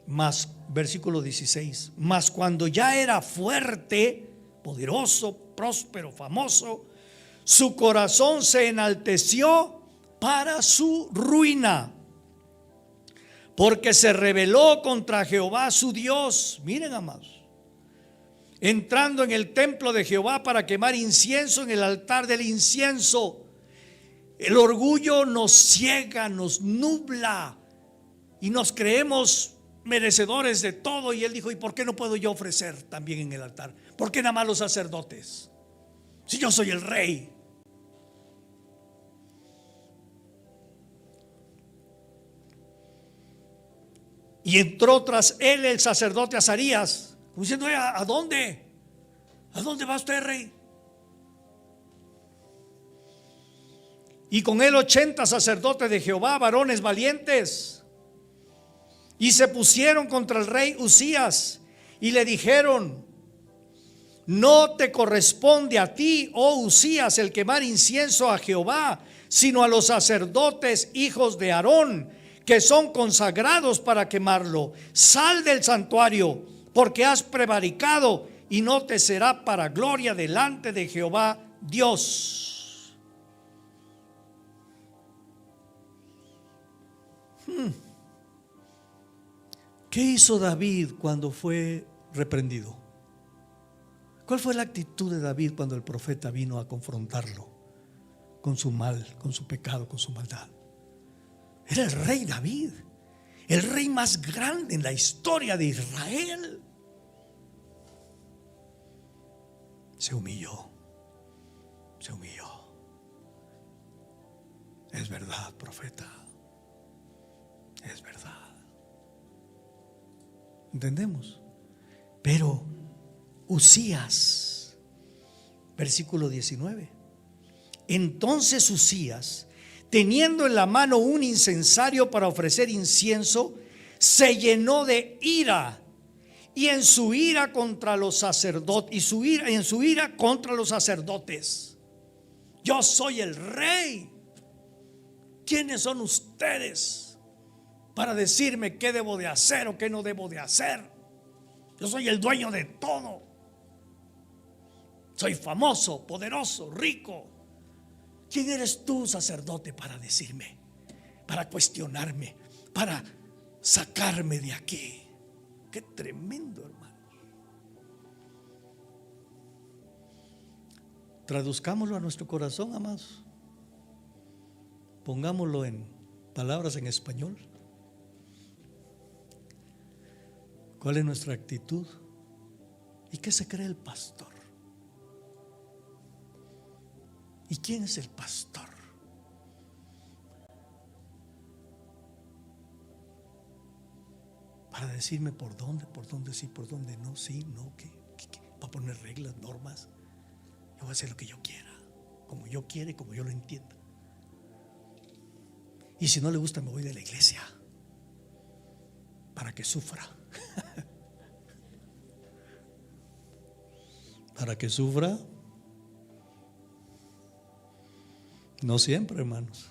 Más, versículo 16, mas cuando ya era fuerte, poderoso, próspero, famoso, su corazón se enalteció para su ruina, porque se rebeló contra Jehová su Dios. Miren, amados, entrando en el templo de Jehová para quemar incienso en el altar del incienso. El orgullo nos ciega, nos nubla y nos creemos merecedores de todo. Y él dijo: ¿y por qué no puedo yo ofrecer también en el altar? ¿Por qué nada más los sacerdotes? Si yo soy el rey. Y entró tras él el sacerdote Azarías, como diciendo: ¿a dónde? ¿A dónde va usted, rey? Y con él 80 sacerdotes de Jehová, varones valientes. Y se pusieron contra el rey Uzías y le dijeron: no te corresponde a ti, oh Uzías, el quemar incienso a Jehová, sino a los sacerdotes hijos de Aarón, que son consagrados para quemarlo. Sal del santuario, porque has prevaricado, y no te será para gloria delante de Jehová Dios. ¿Qué hizo David cuando fue reprendido? ¿Cuál fue la actitud de David cuando el profeta vino a confrontarlo con su mal, con su pecado, con su maldad? Era el rey David, el rey más grande en la historia de Israel. Se humilló se humilló. Es verdad, profeta, es verdad. ¿Entendemos? Pero Uzías, versículo 19. Entonces Uzías, teniendo en la mano un incensario para ofrecer incienso, se llenó de ira, y en su ira contra los sacerdotes, contra los sacerdotes. Yo soy el rey. ¿Quiénes son ustedes para decirme qué debo de hacer o qué no debo de hacer? Yo soy el dueño de todo. Soy famoso, poderoso, rico. ¿Quién eres tú, sacerdote, para decirme, para cuestionarme, para sacarme de aquí? Qué tremendo, hermano. Traduzcámoslo a nuestro corazón, amados. Pongámoslo en palabras en español. ¿Cuál es nuestra actitud? ¿Y qué se cree el pastor? ¿Y quién es el pastor? Para decirme por dónde sí, por dónde no, sí, no, ¿qué? Para poner reglas, normas. Yo voy a hacer lo que yo quiera, como yo quiera y como yo lo entienda. Y si no le gusta, me voy de la iglesia para que sufra. Para que sufra. No siempre, hermanos.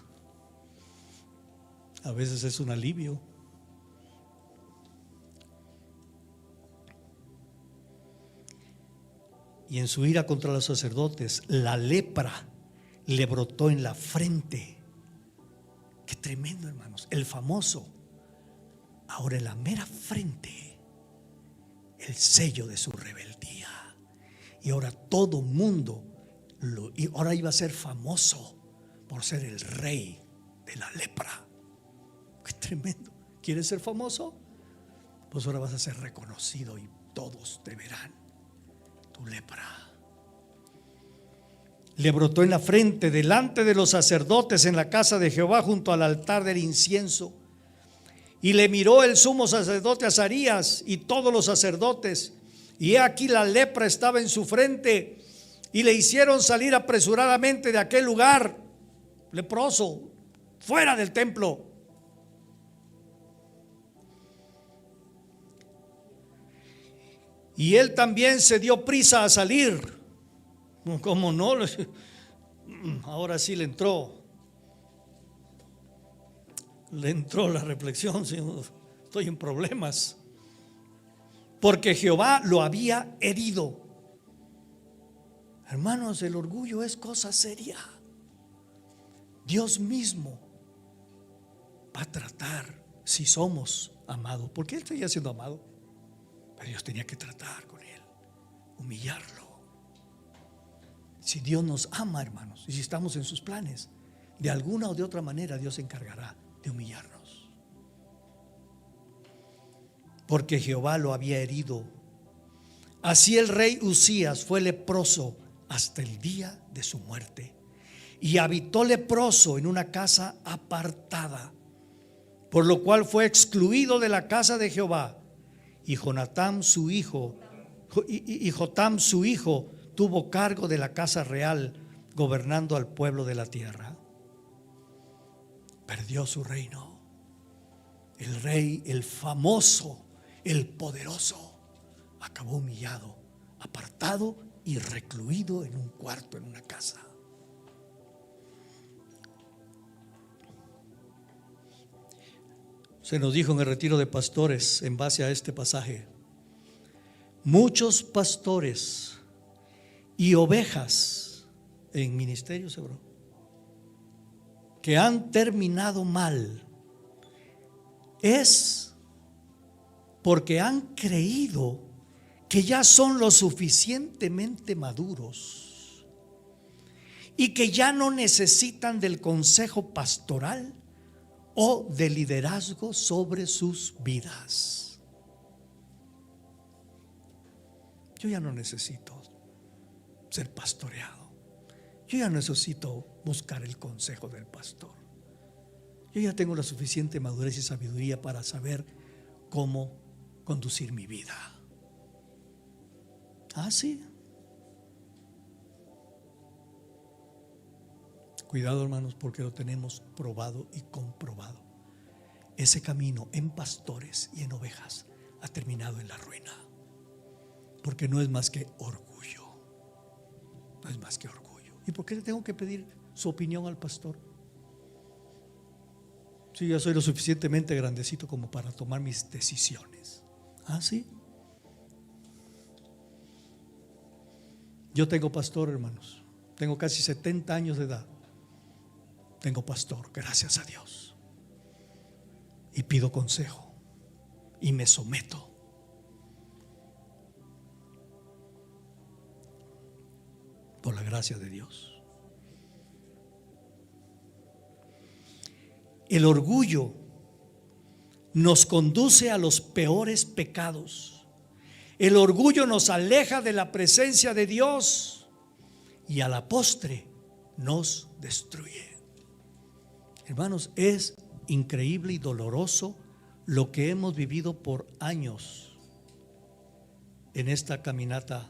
A veces es un alivio. Y en su ira contra los sacerdotes, la lepra le brotó en la frente. Qué tremendo, hermanos. El famoso, ahora en la mera frente, el sello de su rebeldía. Y ahora todo mundo y ahora iba a ser famoso por ser el rey de la lepra. Qué tremendo. ¿Quieres ser famoso? Pues ahora vas a ser reconocido y todos te verán. Tu lepra. Le brotó en la frente delante de los sacerdotes en la casa de Jehová junto al altar del incienso. Y le miró el sumo sacerdote Azarías y todos los sacerdotes, y he aquí la lepra estaba en su frente, y le hicieron salir apresuradamente de aquel lugar leproso, fuera del templo. Y él también se dio prisa a salir. ¿Cómo no? Ahora sí le entró la reflexión. Estoy en problemas, porque Jehová lo había herido. Hermanos, el orgullo es cosa seria. Dios mismo va a tratar si somos amados, porque él seguía siendo amado, pero Dios tenía que tratar con él, humillarlo. Si Dios nos ama, hermanos, y si estamos en sus planes, de alguna o de otra manera Dios se encargará de humillarnos, porque Jehová lo había herido. Así el rey Uzías fue leproso hasta el día de su muerte, y habitó leproso en una casa apartada, por lo cual fue excluido de la casa de Jehová. Y Jotam su hijo tuvo cargo de la casa real, gobernando al pueblo de la tierra. Perdió su reino. El rey, el famoso, el poderoso, acabó humillado, apartado y recluido en un cuarto, en una casa. Se nos dijo en el retiro de pastores, en base a este pasaje, muchos pastores y ovejas en ministerio, seguro, que han terminado mal, es porque han creído que ya son lo suficientemente maduros y que ya no necesitan del consejo pastoral o de liderazgo sobre sus vidas. Yo ya no necesito ser pastoreado. Yo ya no necesito buscar el consejo del pastor. Yo ya tengo la suficiente madurez y sabiduría para saber cómo conducir mi vida. Ah, sí. Cuidado, hermanos, porque lo tenemos probado y comprobado. Ese camino en pastores y en ovejas ha terminado en la ruina, porque no es más que orgullo. No es más que orgullo. ¿Y por qué le tengo que pedir su opinión al pastor? Si yo soy lo suficientemente grandecito como para tomar mis decisiones. Ah, sí. Yo tengo pastor, hermanos. Tengo casi 70 años de edad. Tengo pastor, gracias a Dios. Y pido consejo. Y me someto. Por la gracia de Dios. El orgullo nos conduce a los peores pecados. El orgullo nos aleja de la presencia de Dios y a la postre nos destruye. Hermanos, es increíble y doloroso lo que hemos vivido por años en esta caminata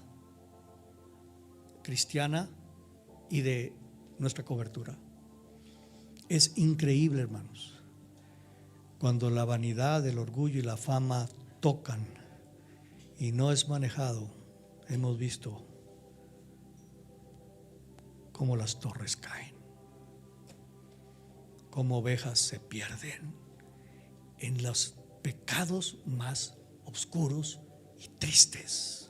cristiana y de nuestra cobertura. Es increíble, hermanos, cuando la vanidad, el orgullo y la fama tocan y no es manejado. Hemos visto cómo las torres caen, cómo ovejas se pierden en los pecados más oscuros y tristes.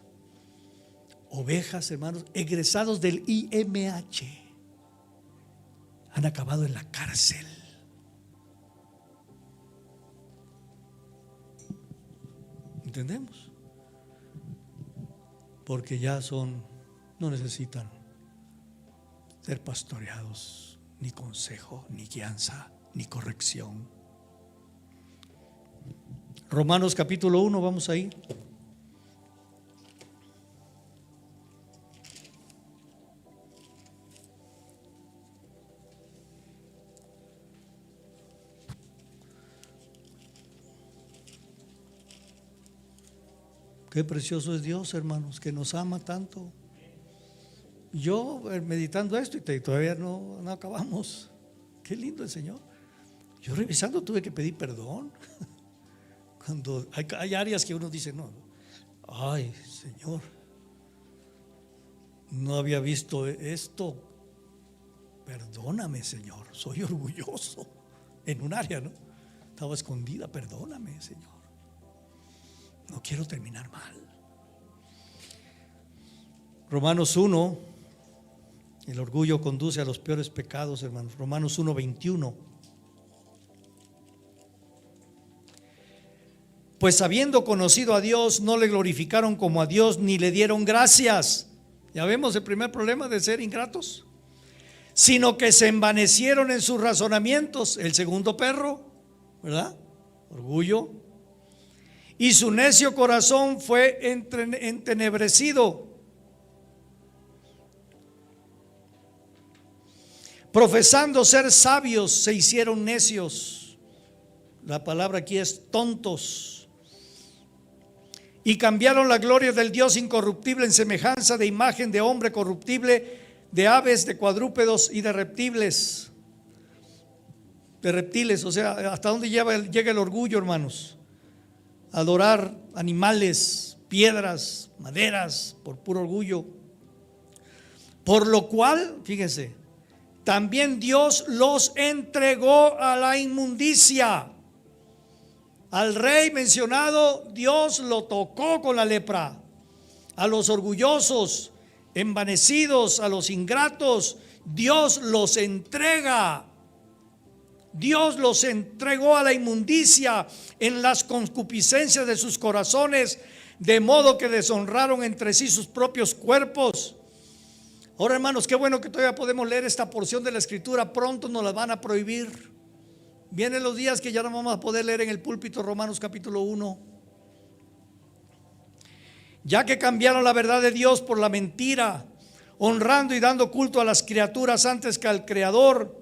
Ovejas, hermanos, egresados del IMH han acabado en la cárcel. ¿Entendemos? Porque ya no necesitan ser pastoreados, ni consejo, ni guianza, ni corrección. Romanos capítulo 1, vamos ahí. Qué precioso es Dios, hermanos, que nos ama tanto. Yo meditando esto y todavía no acabamos. Qué lindo el Señor. Yo revisando tuve que pedir perdón. Cuando hay áreas que uno dice, no, ay Señor, no había visto esto. Perdóname, Señor, soy orgulloso en un área, ¿no? Estaba escondida, perdóname, Señor. No quiero terminar mal. Romanos 1, el orgullo conduce a los peores pecados, hermanos. Romanos 1:21. Pues habiendo conocido a Dios, no le glorificaron como a Dios, ni le dieron gracias. Ya vemos el primer problema de ser ingratos. Sino que se envanecieron en sus razonamientos. El segundo perro, ¿verdad? Orgullo. Y su necio corazón fue entenebrecido. Profesando ser sabios, se hicieron necios. La palabra aquí es tontos. Y cambiaron la gloria del Dios incorruptible en semejanza de imagen de hombre corruptible, de aves, de cuadrúpedos y de reptiles. O sea, ¿hasta dónde llega el orgullo, hermanos? Adorar animales, piedras, maderas, por puro orgullo. Por lo cual, fíjense, también Dios los entregó a la inmundicia. Al rey mencionado, Dios lo tocó con la lepra. A los orgullosos, envanecidos, a los ingratos, Dios los entrega. Dios los entregó a la inmundicia en las concupiscencias de sus corazones, de modo que deshonraron entre sí sus propios cuerpos. Ahora, hermanos, qué bueno que todavía podemos leer esta porción de la Escritura. Pronto nos la van a prohibir. Vienen los días que ya no vamos a poder leer en el púlpito Romanos capítulo 1. Ya que cambiaron la verdad de Dios por la mentira, honrando y dando culto a las criaturas antes que al Creador,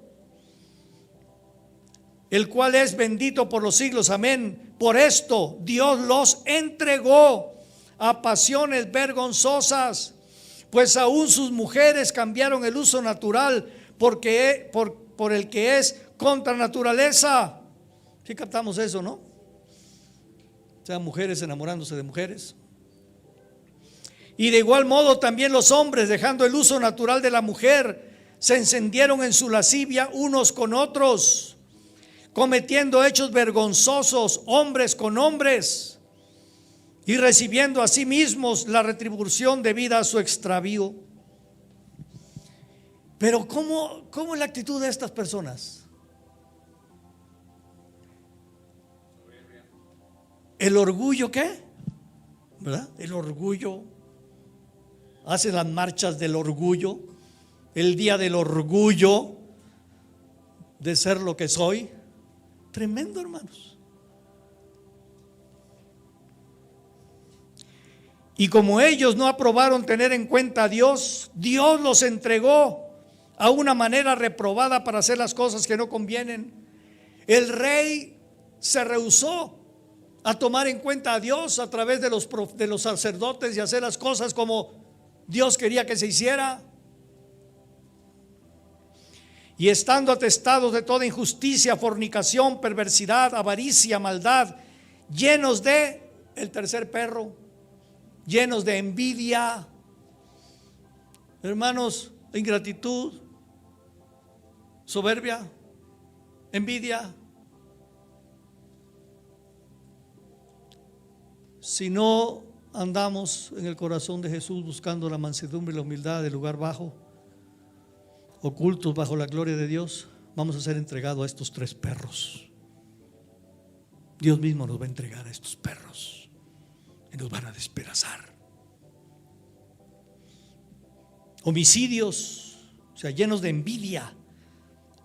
el cual es bendito por los siglos. Amén. Por esto Dios los entregó a pasiones vergonzosas, pues aún sus mujeres cambiaron el uso natural por el que es contra naturaleza. ¿Sí captamos eso, no? O sea, mujeres enamorándose de mujeres. Y de igual modo también los hombres, dejando el uso natural de la mujer, se encendieron en su lascivia unos con otros, cometiendo hechos vergonzosos hombres con hombres, y recibiendo a sí mismos la retribución debida a su extravío. Pero ¿cómo es la actitud de estas personas? ¿El orgullo qué? ¿Verdad? El orgullo. Hacen las marchas del orgullo, el día del orgullo de ser lo que soy. Tremendo, hermanos. Y como ellos no aprobaron tener en cuenta a Dios, Dios los entregó a una manera reprobada para hacer las cosas que no convienen. El rey se rehusó a tomar en cuenta a Dios a través de los sacerdotes y hacer las cosas como Dios quería que se hiciera. Y estando atestados de toda injusticia, fornicación, perversidad, avaricia, maldad, llenos de, el tercer perro, llenos de envidia. Hermanos, ingratitud, soberbia, envidia. Si no andamos en el corazón de Jesús buscando la mansedumbre y la humildad del lugar bajo, ocultos bajo la gloria de Dios, vamos a ser entregados a estos tres perros. Dios mismo nos va a entregar a estos perros y nos van a despedazar. Homicidios, o sea, llenos de envidia,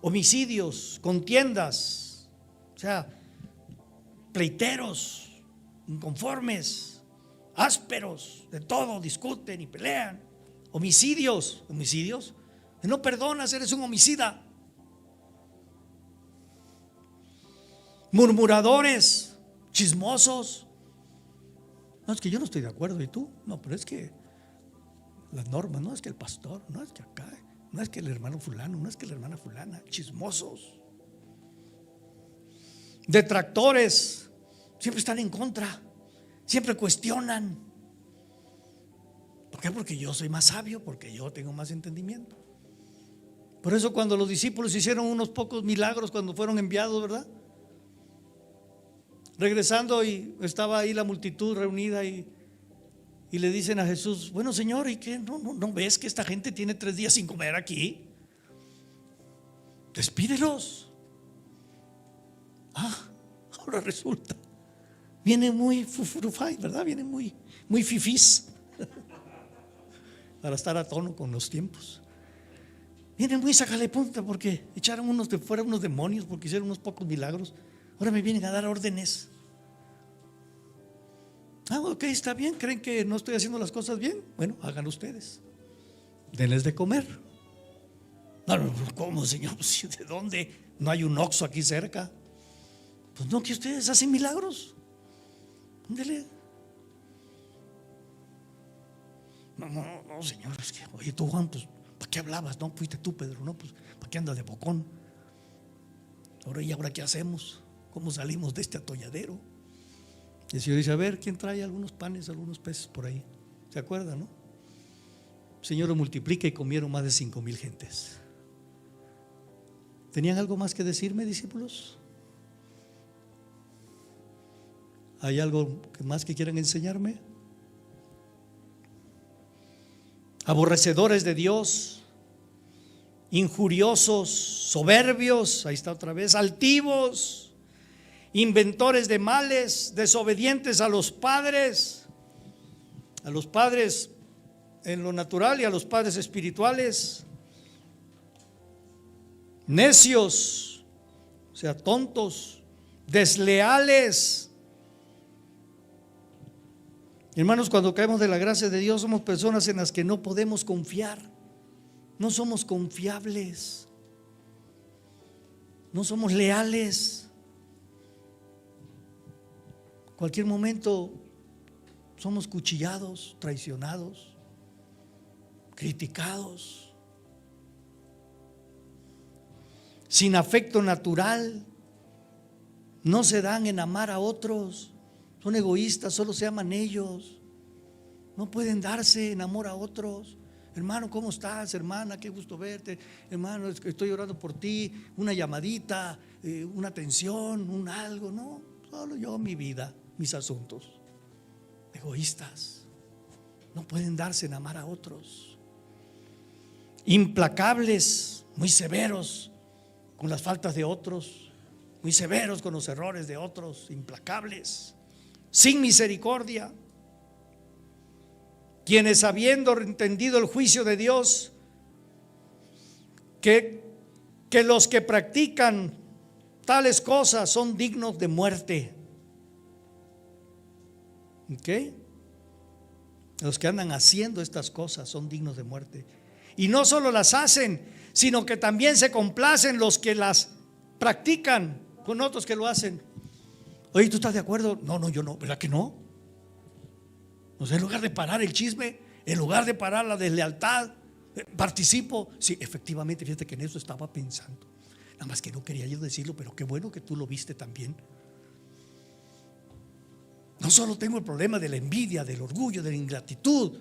homicidios, contiendas, o sea, pleiteros, inconformes, ásperos, de todo, discuten y pelean. Homicidios, no perdonas, eres un homicida. Murmuradores, chismosos. No, es que yo no estoy de acuerdo, ¿y tú? No, pero es que las normas, no es que el pastor, no es que acá, no es que el hermano fulano, no es que la hermana fulana. Chismosos, detractores, siempre están en contra, siempre cuestionan. ¿Por qué? Porque yo soy más sabio, porque yo tengo más entendimiento. Por eso cuando los discípulos hicieron unos pocos milagros cuando fueron enviados, ¿verdad? Regresando y estaba ahí la multitud reunida y le dicen a Jesús: bueno, Señor, ¿y qué? ¿No ves que esta gente tiene 3 días sin comer aquí? Despídelos. Ahora resulta, viene muy fufurufay, ¿verdad? Viene muy fifís para estar a tono con los tiempos. Vienen muy sacale punta porque echaron unos de fuera unos demonios, porque hicieron unos pocos milagros. Ahora me vienen a dar órdenes. Ok, está bien. ¿Creen que no estoy haciendo las cosas bien? Bueno, háganlo ustedes. Denles de comer. No, ¿cómo, Señor? ¿De dónde? No hay un Oxxo aquí cerca. Pues no, que ustedes hacen milagros. Dele. No, Señor, es que, oye, tú, Juan, pues ¿para qué hablabas? No, fuiste tú, Pedro. No, pues ¿para qué andas de bocón? ¿Ahora qué hacemos? ¿Cómo salimos de este atolladero? Y el Señor dice: a ver, ¿quién trae algunos panes, algunos peces por ahí? ¿Se acuerdan, no? El Señor lo multiplica y comieron más de 5,000 gentes. ¿Tenían algo más que decirme, discípulos? ¿Hay algo más que quieran enseñarme? Aborrecedores de Dios, injuriosos, soberbios, ahí está otra vez, altivos, inventores de males, desobedientes a los padres en lo natural y a los padres espirituales, necios, o sea, tontos, desleales. Hermanos, cuando caemos de la gracia de Dios, somos personas en las que no podemos confiar. No somos confiables. No somos leales. Cualquier momento somos cuchillados, traicionados, criticados, sin afecto natural, no se dan en amar a otros, son egoístas, solo se aman ellos, no pueden darse en amor a otros. Hermano, ¿cómo estás? Hermana, qué gusto verte. Hermano, estoy orando por ti, una llamadita, una atención, un algo. No, solo yo, mi vida, mis asuntos. Egoístas, no pueden darse en amar a otros. Implacables, muy severos con las faltas de otros, muy severos con los errores de otros, implacables, sin misericordia. Quienes, habiendo entendido el juicio de Dios, que los que practican tales cosas son dignos de muerte. ¿Ok? Los que andan haciendo estas cosas son dignos de muerte. Y no solo las hacen, sino que también se complacen los que las practican con otros que lo hacen. Oye, ¿tú estás de acuerdo? No, yo no. ¿Verdad que no? O sea, en lugar de parar el chisme, en lugar de parar la deslealtad, participo. Sí, efectivamente, fíjate que en eso estaba pensando. Nada más que no quería yo decirlo, pero qué bueno que tú lo viste también. No solo tengo el problema de la envidia, del orgullo, de la ingratitud,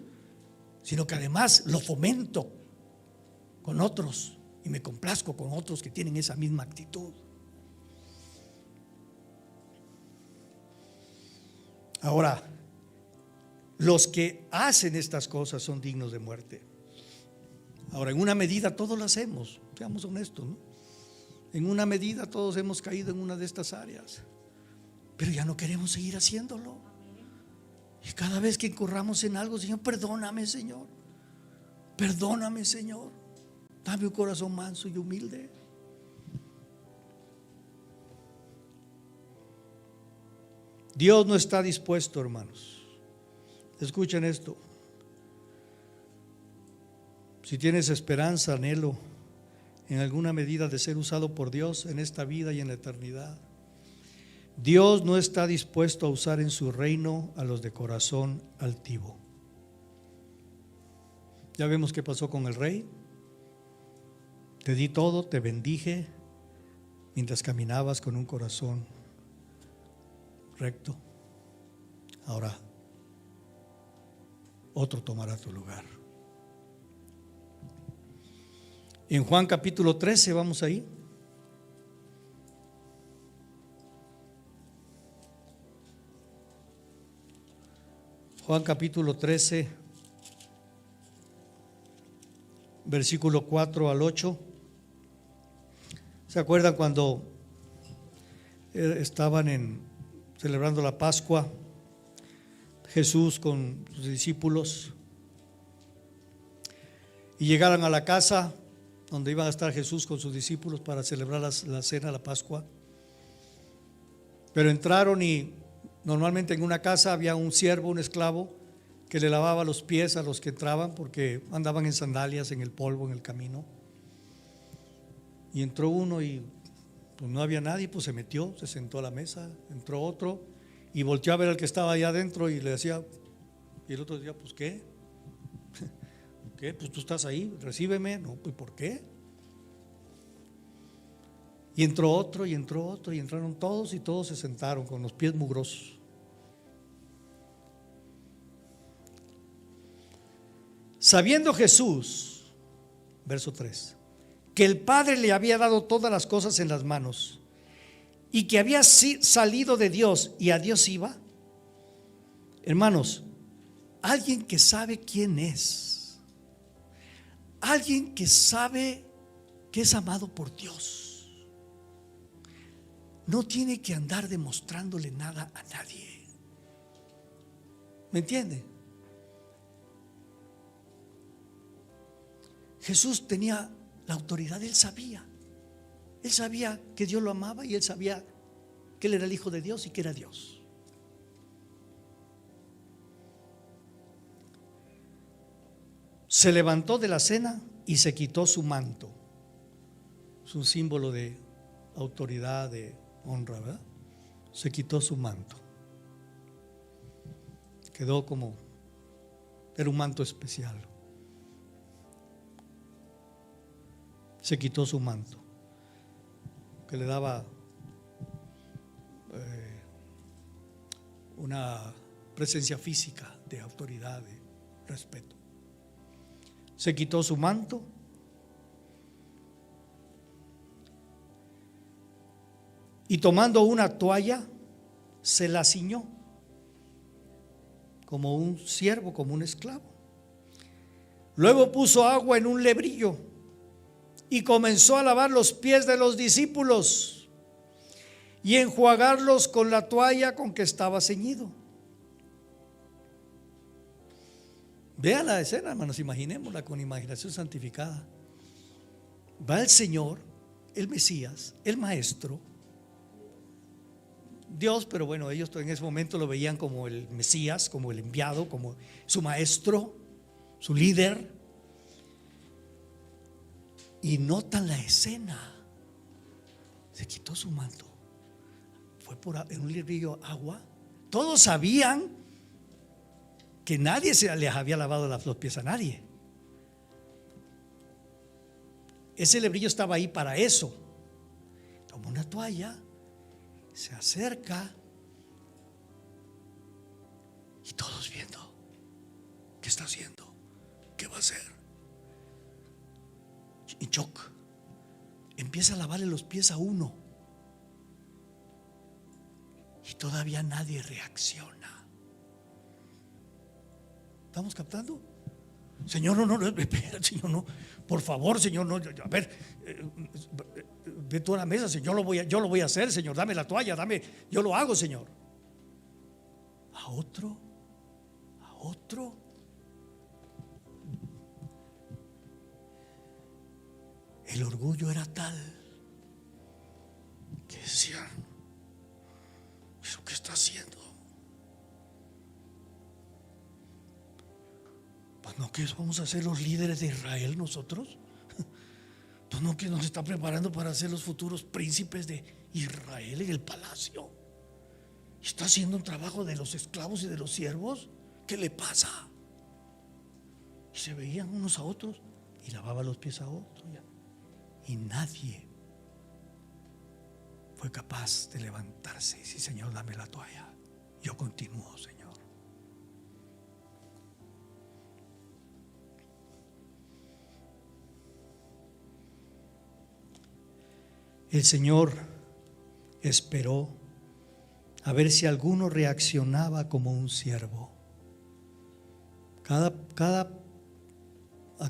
sino que además lo fomento con otros y me complazco con otros que tienen esa misma actitud. Ahora, los que hacen estas cosas son dignos de muerte. Ahora, en una medida todos lo hacemos, seamos honestos, ¿no? En una medida todos hemos caído en una de estas áreas, pero ya no queremos seguir haciéndolo. Y cada vez que incurramos en algo, Señor, perdóname, Señor. Perdóname, Señor. Dame un corazón manso y humilde. Dios no está dispuesto, hermanos. Escuchen esto. Si tienes esperanza, anhelo en alguna medida de ser usado por Dios en esta vida y en la eternidad, Dios no está dispuesto a usar en su reino a los de corazón altivo. Ya vemos qué pasó con el rey. Te di todo, te bendije mientras caminabas con un corazón recto. Ahora otro tomará tu lugar. En Juan capítulo 13, vamos ahí. Juan capítulo 13, versículo 4 al 8. ¿Se acuerdan cuando estaban celebrando la Pascua? Jesús con sus discípulos, y llegaron a la casa donde iban a estar Jesús con sus discípulos para celebrar la cena, la Pascua. Pero entraron y normalmente en una casa había un siervo, un esclavo, que le lavaba los pies a los que entraban porque andaban en sandalias en el polvo, en el camino. Y entró uno y pues no había nadie, pues se metió, se sentó a la mesa. Entró otro y volteó a ver al que estaba allá adentro y le decía, y el otro decía, pues ¿qué? ¿Qué? Pues tú estás ahí, recíbeme. No, pues ¿por qué? Y entró otro y entró otro y entraron todos y todos se sentaron con los pies mugrosos. Sabiendo Jesús, verso 3, que el Padre le había dado todas las cosas en las manos y que había salido de Dios y a Dios iba. Hermanos, alguien que sabe quién es, alguien que sabe que es amado por Dios, no tiene que andar demostrándole nada a nadie. ¿Me entiende? Jesús tenía la autoridad, él sabía que Dios lo amaba y él sabía que él era el Hijo de Dios y que era Dios. Se levantó de la cena y se quitó su manto. Es un símbolo de autoridad, de honra, ¿verdad? Se quitó su manto. Quedó como, era un manto especial. Se quitó su manto, que le daba una presencia física de autoridad, de respeto. Se quitó su manto y tomando una toalla se la ciñó como un siervo, como un esclavo. Luego puso agua en un lebrillo y comenzó a lavar los pies de los discípulos y enjuagarlos con la toalla con que estaba ceñido. Vea la escena, hermanos, imaginémosla con imaginación santificada. Va el Señor, el Mesías, el Maestro, Dios, pero bueno, ellos en ese momento lo veían como el Mesías, como el enviado, como su maestro, su líder. Y notan la escena. Se quitó su manto, fue en un librillo agua. Todos sabían que nadie se les había lavado los pies a nadie. Ese lebrillo estaba ahí para eso. Toma una toalla, se acerca y todos viendo qué está haciendo, qué va a hacer. Y shock, empieza a lavarle los pies a uno y todavía nadie reacciona. ¿Estamos captando? Señor, no, espera, Señor, no, por favor, Señor, no, a ver, ve tú a la mesa, Señor, yo lo voy a hacer, Señor, dame la toalla, yo lo hago, Señor. A otro. El orgullo era tal que decían: ¿pero qué está haciendo? Pues no, que vamos a ser los líderes de Israel nosotros. Pues no, que nos está preparando para ser los futuros príncipes de Israel en el palacio. ¿Está haciendo un trabajo de los esclavos y de los siervos? ¿Qué le pasa? Y se veían unos a otros y lavaba los pies a otros. Y nadie fue capaz de levantarse y decir: Señor, dame la toalla, yo continúo, Señor. El Señor esperó a ver si alguno reaccionaba como un siervo. A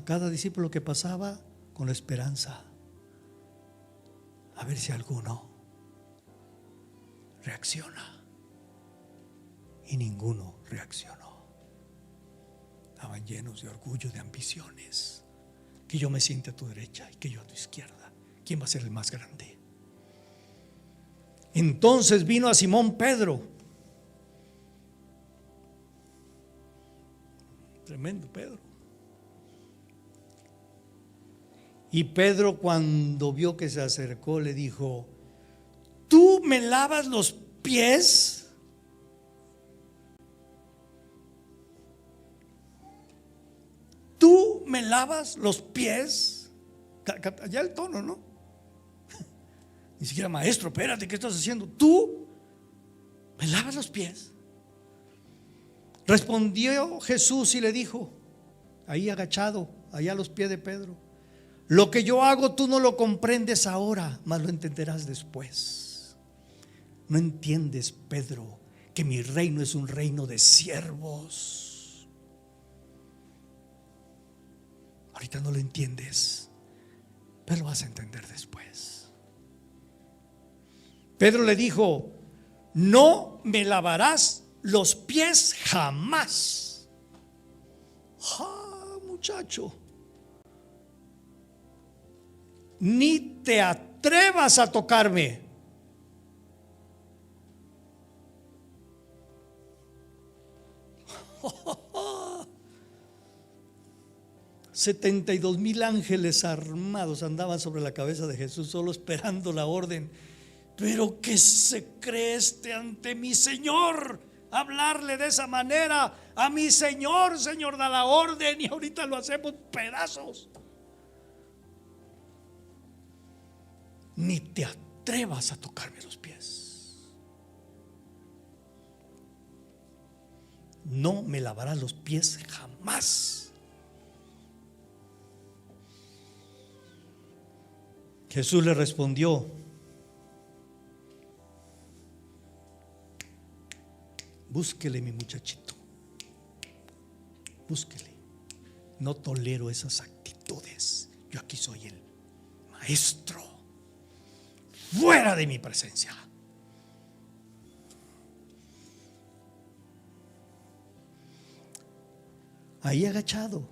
cada discípulo que pasaba, con la esperanza, a ver si alguno reacciona. Y ninguno reaccionó. Estaban llenos de orgullo, de ambiciones. Que yo me siente a tu derecha y que yo a tu izquierda. ¿Quién va a ser el más grande? Entonces vino a Simón Pedro. Tremendo Pedro. Y Pedro, cuando vio que se acercó, le dijo: ¿tú me lavas los pies? ¿Tú me lavas los pies? Ya el tono, ¿no? Ni siquiera: maestro, espérate, ¿qué estás haciendo? ¿Tú me lavas los pies? Respondió Jesús y le dijo, ahí agachado, allá a los pies de Pedro: lo que yo hago tú no lo comprendes ahora, mas lo entenderás después. No entiendes, Pedro, que mi reino es un reino de siervos. Ahorita no lo entiendes, pero lo vas a entender después. Pedro le dijo: no me lavarás los pies jamás. Muchacho, ni te atrevas a tocarme. 72,000 ángeles armados andaban sobre la cabeza de Jesús, solo esperando la orden. Pero ¿qué se cree este ante mi Señor? Hablarle de esa manera a mi Señor. Señor, da la orden y ahorita lo hacemos pedazos. Ni te atrevas a tocarme los pies. No me lavarás los pies jamás. Jesús le respondió: búsquele, mi muchachito, búsquele. No tolero esas actitudes. Yo aquí soy el maestro. Fuera de mi presencia. Ahí agachado,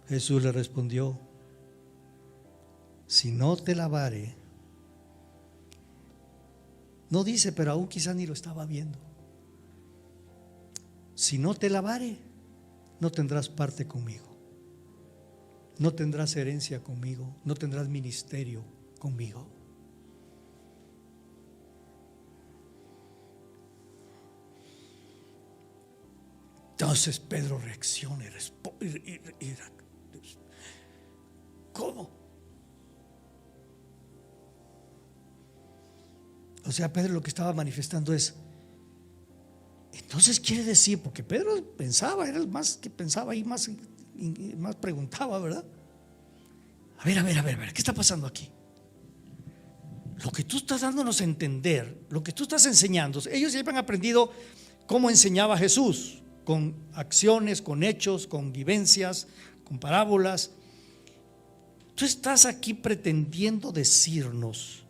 Jesús le respondió: si no te lavare. No dice, pero aún quizás ni lo estaba viendo. Si no te lavare, no tendrás parte conmigo. No tendrás herencia conmigo. No tendrás ministerio conmigo. Entonces Pedro reacciona y responde. ¿Cómo? O sea, Pedro lo que estaba manifestando es: entonces quiere decir, porque Pedro pensaba, era el más que pensaba y más preguntaba, ¿verdad? A ver, ¿qué está pasando aquí? Lo que tú estás dándonos a entender, lo que tú estás enseñando, ellos ya habían aprendido cómo enseñaba Jesús, con acciones, con hechos, con vivencias, con parábolas. Tú estás aquí pretendiendo decirnos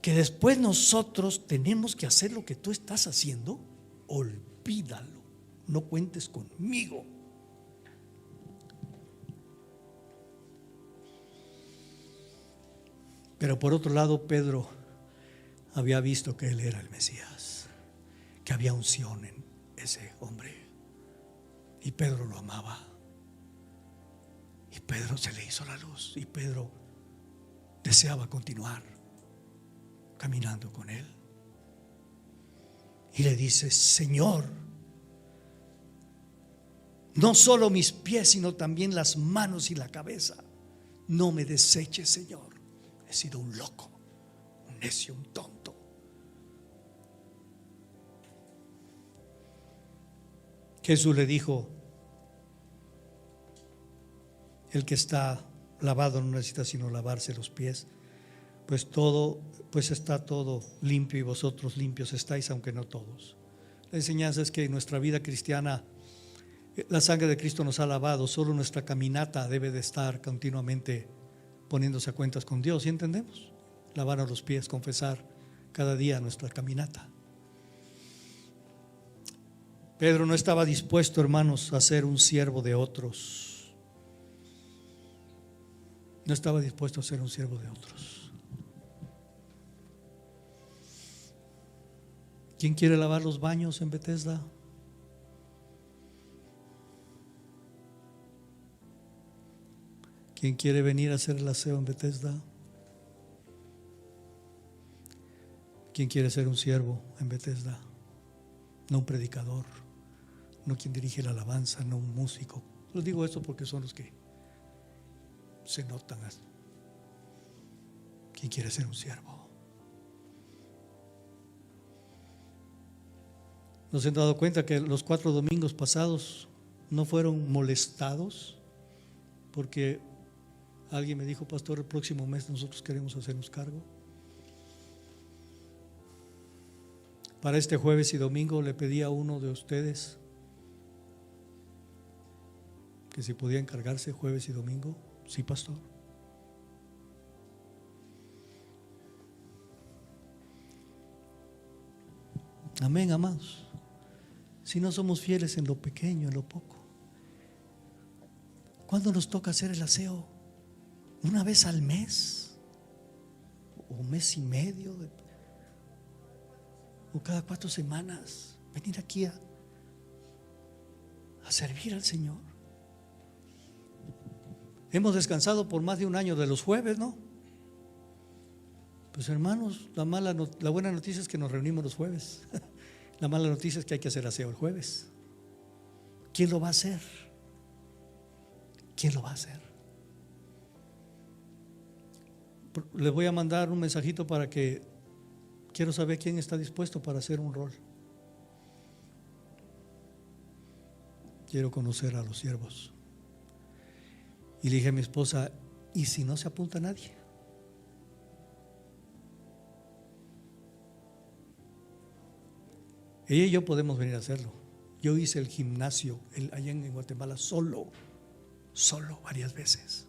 que después nosotros tenemos que hacer lo que tú estás haciendo. Olvídalo, no cuentes conmigo. Pero por otro lado, Pedro había visto que él era el Mesías, que había unción en ese hombre, y Pedro lo amaba, y Pedro se le hizo la luz, y Pedro deseaba continuar caminando con él. Y le dice: Señor, no solo mis pies, sino también las manos y la cabeza. No me deseches, Señor. He sido un loco, un necio, un tonto. Jesús le dijo: el que está lavado no necesita sino lavarse los pies, pues está todo limpio, y vosotros limpios estáis, aunque no todos. La enseñanza es que en nuestra vida cristiana la sangre de Cristo nos ha lavado. Solo nuestra caminata debe de estar continuamente poniéndose a cuentas con Dios. ¿Sí entendemos? Lavarnos los pies, confesar cada día nuestra caminata. Pedro no estaba dispuesto, hermanos, a ser un siervo de otros. No estaba dispuesto a ser un siervo de otros. ¿Quién quiere lavar los baños en Bethesda? ¿Quién quiere venir a hacer el aseo en Bethesda? ¿Quién quiere ser un siervo en Bethesda? No un predicador, no quien dirige la alabanza, no un músico. Les digo esto porque son los que se notan. ¿Quién quiere ser un siervo? ¿Nos han dado cuenta que los 4 domingos pasados no fueron molestados? Porque alguien me dijo: pastor, el próximo mes nosotros queremos hacernos cargo. Para este jueves y domingo le pedí a uno de ustedes que si podía encargarse jueves y domingo. Sí, pastor. Amén, amados. Si no somos fieles en lo pequeño, en lo poco, ¿cuándo nos toca hacer el aseo? ¿Una vez al mes? ¿O un mes y medio? ¿O cada 4 semanas? Venir aquí a a servir al Señor. Hemos descansado por más de un año de los jueves, ¿no? Pues hermanos, la buena noticia es que nos reunimos los jueves. La mala noticia es que hay que hacer aseo el jueves. ¿Quién lo va a hacer? ¿Quién lo va a hacer? Les voy a mandar un mensajito para que quiero saber quién está dispuesto para hacer un rol. Quiero conocer a los siervos. Y le dije a mi esposa, ¿y si no se apunta nadie? Ella y yo podemos venir a hacerlo. Yo hice el gimnasio allá en Guatemala solo varias veces.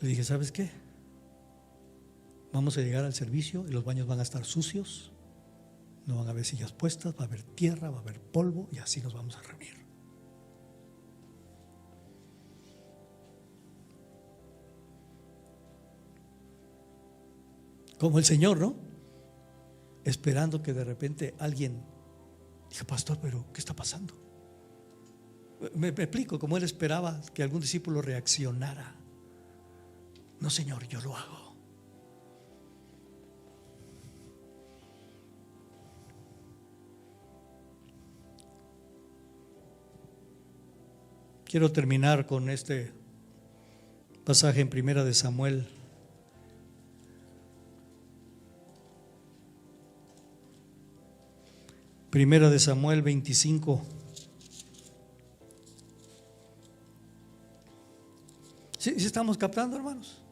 Le dije, ¿sabes qué? Vamos a llegar al servicio y los baños van a estar sucios, no van a haber sillas puestas, va a haber tierra, va a haber polvo y así nos vamos a reunir. Como el Señor, ¿no? Esperando que de repente alguien diga, pastor, pero ¿qué está pasando? Me explico, como Él esperaba que algún discípulo reaccionara. No, Señor, yo lo hago. Quiero terminar con este pasaje en Primera de Samuel. Primera de Samuel 25. ¿Sí estamos captando, hermanos?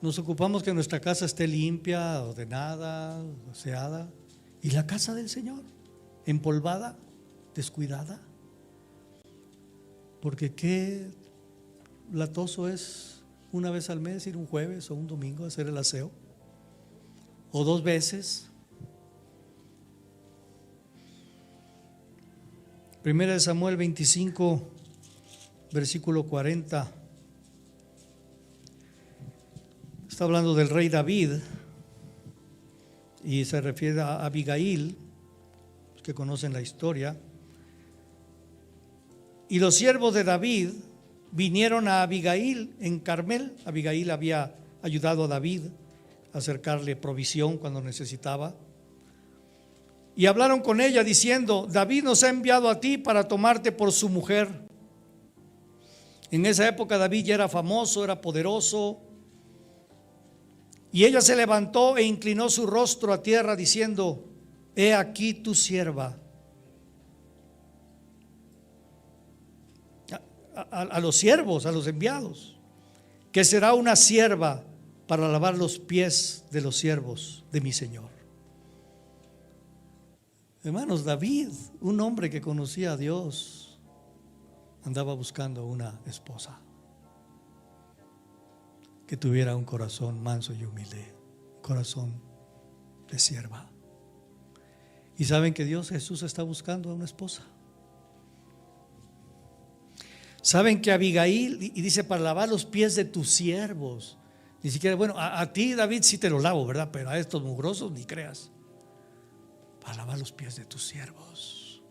Nos ocupamos que nuestra casa esté limpia, ordenada, aseada. ¿Y la casa del Señor? Empolvada, descuidada. Porque qué latoso es una vez al mes ir un jueves o un domingo a hacer el aseo. O 2 veces. Primera de Samuel 25, versículo 40. Está hablando del rey David y se refiere a Abigail, que conocen la historia. Y los siervos de David vinieron a Abigail en Carmel. Abigail había ayudado a David a acercarle provisión cuando necesitaba. Y hablaron con ella diciendo, David nos ha enviado a ti para tomarte por su mujer. En esa época David ya era famoso, era poderoso. Y ella se levantó e inclinó su rostro a tierra diciendo, he aquí tu sierva. A los siervos, a los enviados, que será una sierva para lavar los pies de los siervos de mi Señor. Hermanos, David, un hombre que conocía a Dios, andaba buscando una esposa que tuviera un corazón manso y humilde, corazón de sierva. Y saben que Jesús está buscando a una esposa. Saben que Abigail, y dice para lavar los pies de tus siervos. Ni siquiera, bueno, a ti David sí te lo lavo, ¿verdad? Pero a estos mugrosos ni creas. Para lavar los pies de tus siervos.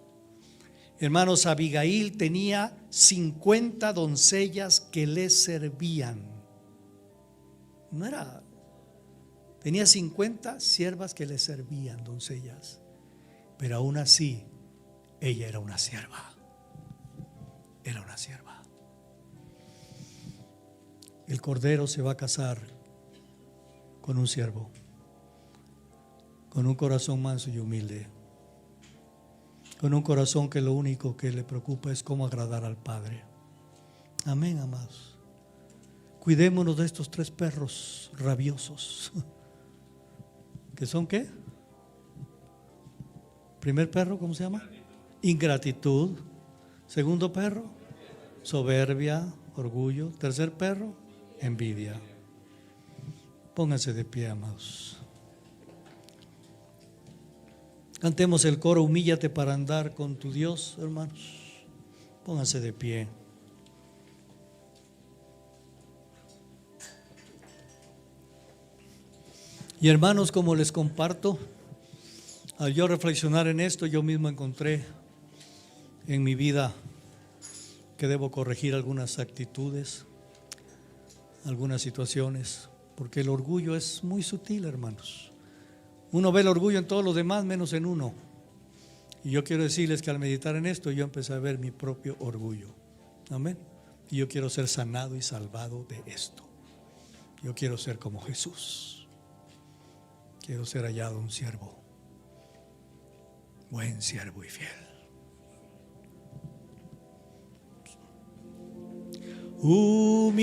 Hermanos, Abigail tenía 50 doncellas que le servían. Tenía 50 siervas que le servían, doncellas. Pero aún así, ella era una sierva. Era una sierva. El cordero se va a casar con un siervo, con un corazón manso y humilde, con un corazón que lo único que le preocupa es cómo agradar al Padre. Amén, amados. Cuidémonos de estos 3 perros rabiosos. ¿Que son qué? Primer perro, ¿cómo se llama? Ingratitud. Segundo perro, soberbia, orgullo. Tercer perro, envidia. Pónganse de pie, amados. Cantemos el coro, humíllate para andar con tu Dios, hermanos. Pónganse de pie. Y hermanos, como les comparto, al yo reflexionar en esto, yo mismo encontré en mi vida que debo corregir algunas actitudes, algunas situaciones, porque el orgullo es muy sutil, hermanos. Uno ve el orgullo en todos los demás menos en uno. Y yo quiero decirles que al meditar en esto yo empecé a ver mi propio orgullo. Amén. Y yo quiero ser sanado y salvado de esto. Yo quiero ser como Jesús. Quiero ser hallado un siervo, buen siervo y fiel. Humíllate